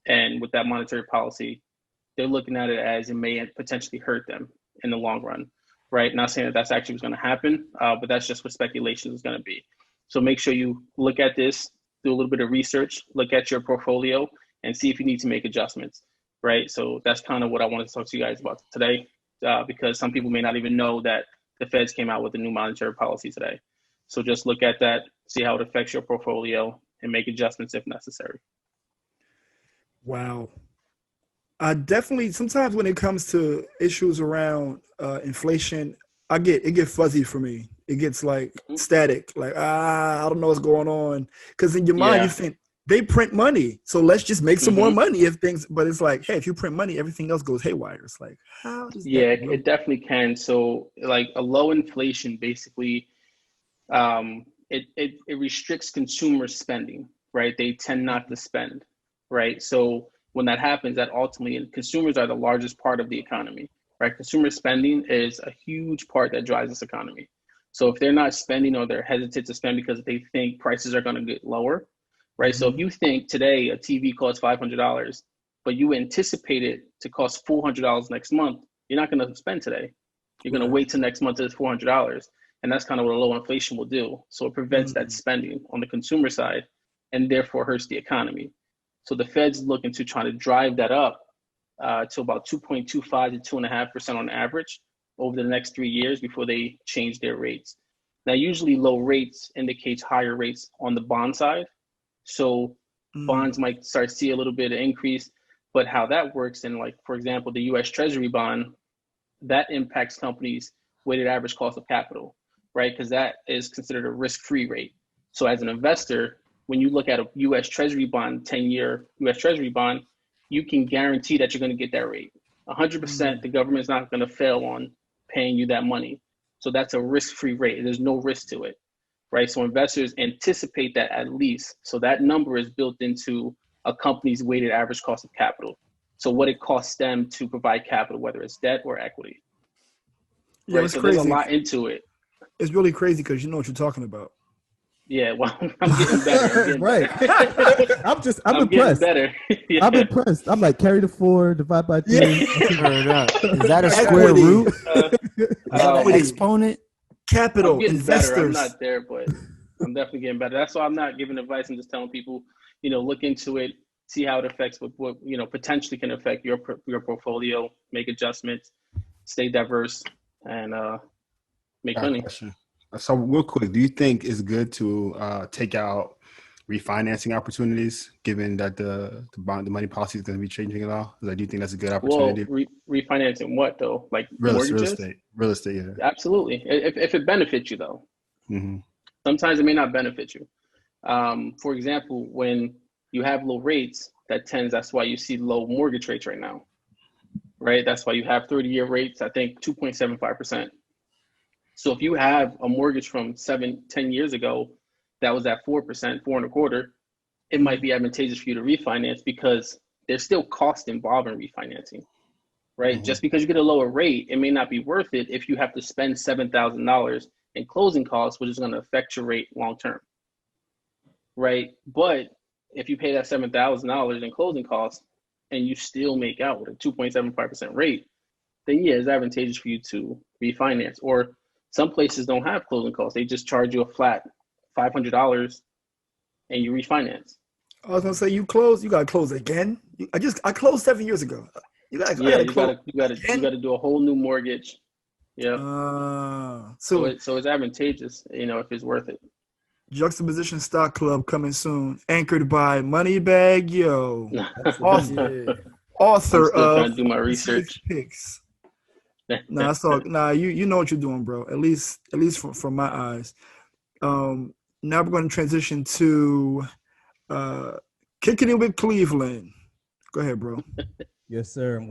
and with that monetary policy, they're looking at it as it may potentially hurt them in the long run, right? Not saying that that's actually what's going to happen, but that's just what speculation is going to be. So make sure you look at this, do a little bit of research, look at your portfolio, and see if you need to make adjustments, right? So that's kind of what I wanted to talk to you guys about today, because some people may not even know that the Feds came out with a new monetary policy today. So just look at that, see how it affects your portfolio, and make adjustments if necessary. Wow. I definitely, sometimes when it comes to issues around inflation, it gets fuzzy for me. It gets like static, like, I don't know what's going on. Because in your mind, you think they print money, so let's just make some more money if things, but it's like, hey, if you print money, everything else goes haywire. It's like, how does that work? It definitely can. So like a low inflation, basically, it restricts consumer spending, right? They tend not to spend, right? So when that happens, that ultimately, consumers are the largest part of the economy, right? Consumer spending is a huge part that drives this economy. So if they're not spending, or they're hesitant to spend because they think prices are going to get lower, right? So if you think today a TV costs $500, but you anticipate it to cost $400 next month, you're not going to spend today. You're going to wait till next month till it's $400. And that's kind of what a low inflation will do. So it prevents that spending on the consumer side, and therefore hurts the economy. So the Fed's looking to try to drive that up to about 2.25 to 2.5% on average over the next 3 years before they change their rates. Now, usually low rates indicates higher rates on the bond side. So bonds might start to see a little bit of increase, but how that works, in, like, for example, the US Treasury bond, that impacts companies' weighted average cost of capital, right? Because that is considered a risk-free rate. So as an investor, when you look at a US Treasury bond, 10-year US Treasury bond, you can guarantee that you're going to get that rate. 100%, the government's not going to fail on paying you that money. So that's a risk-free rate. There's no risk to it, right? So investors anticipate that at least. So that number is built into a company's weighted average cost of capital. So what it costs them to provide capital, whether it's debt or equity. Yeah, right? So crazy. There's a lot into it. It's really crazy because you know what you're talking about. Yeah, well, I'm getting better. Right. I'm impressed. Better. Yeah. I'm impressed. I'm like, carry the 4, divide by 3. Yeah. Is that a square root? Exponent? Capital, I'm getting investors. Better. I'm not there, but I'm definitely getting better. That's why I'm not giving advice. I'm just telling people, look into it, see how it affects what potentially can affect your portfolio, make adjustments, stay diverse, and make money. Question. So real quick, do you think it's good to take out refinancing opportunities, given that the money policy is going to be changing at all? Do you think that's a good opportunity? Well, refinancing what though? Like mortgages? Real estate, yeah. Absolutely. If it benefits you though. Sometimes it may not benefit you. For example, when you have low rates, that's why you see low mortgage rates right now, right? That's why you have 30-year rates, I think 2.75%. So if you have a mortgage from 10 years ago that was at 4%, 4.25%, it might be advantageous for you to refinance because there's still cost involved in refinancing, right? Just because you get a lower rate, it may not be worth it if you have to spend $7,000 in closing costs, which is going to affect your rate long term, right? But if you pay that $7,000 in closing costs and you still make out with a 2.75% rate, then yeah, it's advantageous for you to refinance. Or some places don't have closing costs. They just charge you a flat $500 and you refinance. I was gonna say you gotta close again. I closed 7 years ago. You gotta do a whole new mortgage. Yeah. So it's advantageous, if it's worth it. Juxtaposition Stock Club coming soon, anchored by Moneybag Yo, author of trying to do my research. Picks. You know what you're doing, bro. At least from my eyes. Now we're going to transition to kicking it with Cleveland. Go ahead, bro. Yes, sir.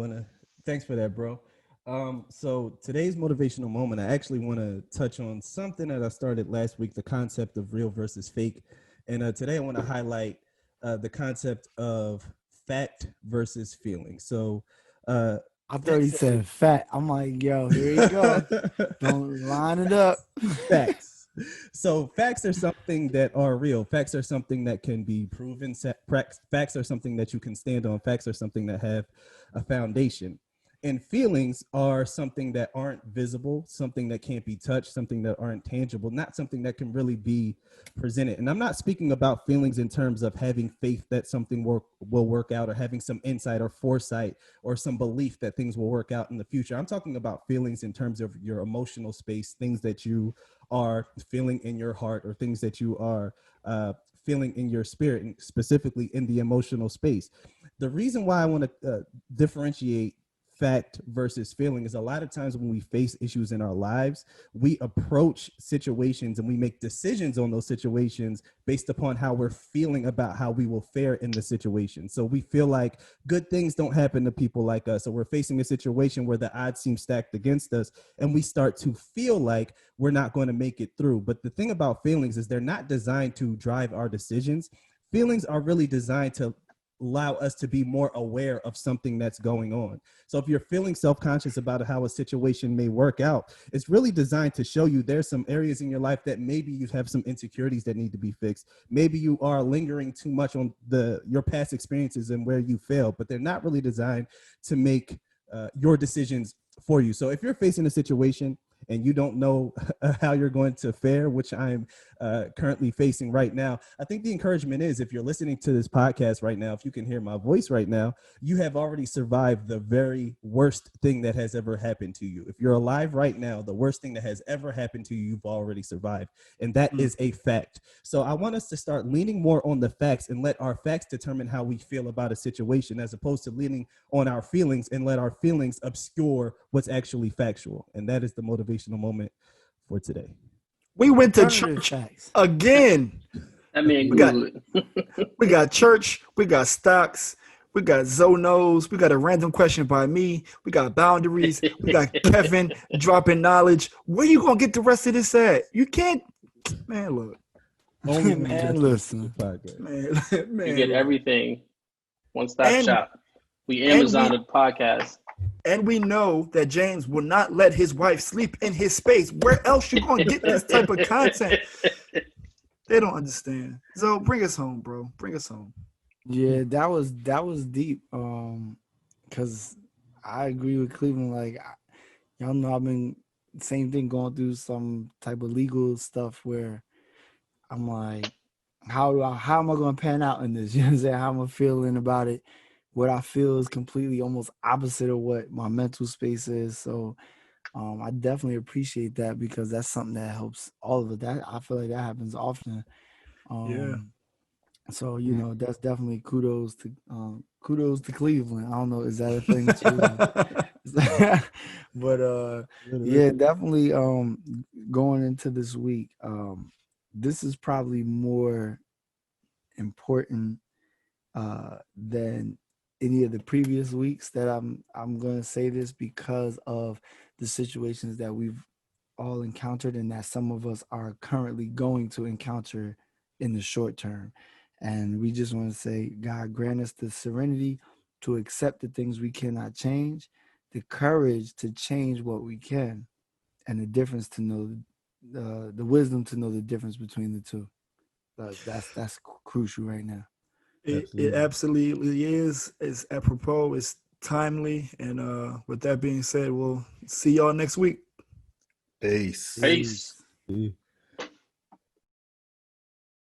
Thanks for that, bro. So today's motivational moment, I actually want to touch on something that I started last week, the concept of real versus fake. And today I want to highlight the concept of fact versus feeling. So I thought he said fat. I'm like, yo, here you go. Don't line it up. Facts. So facts are something that are real. Facts are something that can be proven. Facts are something that you can stand on. Facts are something that have a foundation. And feelings are something that aren't visible, something that can't be touched, something that aren't tangible, not something that can really be presented. And I'm not speaking about feelings in terms of having faith that something will work out, or having some insight or foresight or some belief that things will work out in the future. I'm talking about feelings in terms of your emotional space, things that you are feeling in your heart, or things that you are feeling in your spirit, and specifically in the emotional space. The reason why I want to differentiate fact versus feeling is a lot of times when we face issues in our lives, we approach situations and we make decisions on those situations based upon how we're feeling about how we will fare in the situation. So we feel like good things don't happen to people like us. So we're facing a situation where the odds seem stacked against us, and we start to feel like we're not going to make it through. But the thing about feelings is they're not designed to drive our decisions. Feelings are really designed to allow us to be more aware of something that's going on. So if you're feeling self-conscious about how a situation may work out, it's really designed to show you there's some areas in your life that maybe you have some insecurities that need to be fixed. Maybe you are lingering too much on your past experiences and where you failed, but they're not really designed to make your decisions for you. So if you're facing a situation and you don't know how you're going to fare, which I'm currently facing right now, I think the encouragement is, if you're listening to this podcast right now, if you can hear my voice right now, you have already survived the very worst thing that has ever happened to you. If you're alive right now, the worst thing that has ever happened to you, you've already survived. And that is a fact. So I want us to start leaning more on the facts and let our facts determine how we feel about a situation, as opposed to leaning on our feelings and let our feelings obscure what's actually factual. And that is the motivational moment for today. We went to church again. I mean, we got church, we got stocks, we got Zonos, we got a random question by me, we got boundaries, we got Kevin dropping knowledge. Where you gonna get the rest of this at? You can't, man. Look, only man, listen, man, you get everything. One-stop shop. We Amazon the podcast. And we know that James will not let his wife sleep in his space. Where else you gonna get this type of content? They don't understand. So bring us home, bro. Bring us home. Yeah, that was deep. Because I agree with Cleveland. Like, y'all know I've been same thing, going through some type of legal stuff where I'm like, how am I gonna pan out in this? You know what I'm saying? How am I feeling about it? What I feel is completely almost opposite of what my mental space is. So I definitely appreciate that, because that's something that helps all of it. That I feel like that happens often. So, you know, that's definitely kudos to Cleveland. I don't know, is that a thing too? But yeah, definitely going into this week, this is probably more important than any of the previous weeks that I'm going to say this, because of the situations that we've all encountered and that some of us are currently going to encounter in the short term. And we just want to say, God, grant us the serenity to accept the things we cannot change, the courage to change what we can, and the difference to know the wisdom to know the difference between the two. That's crucial right now. It absolutely is. It's apropos. It's timely. And with that being said, we'll see y'all next week. Peace. Peace.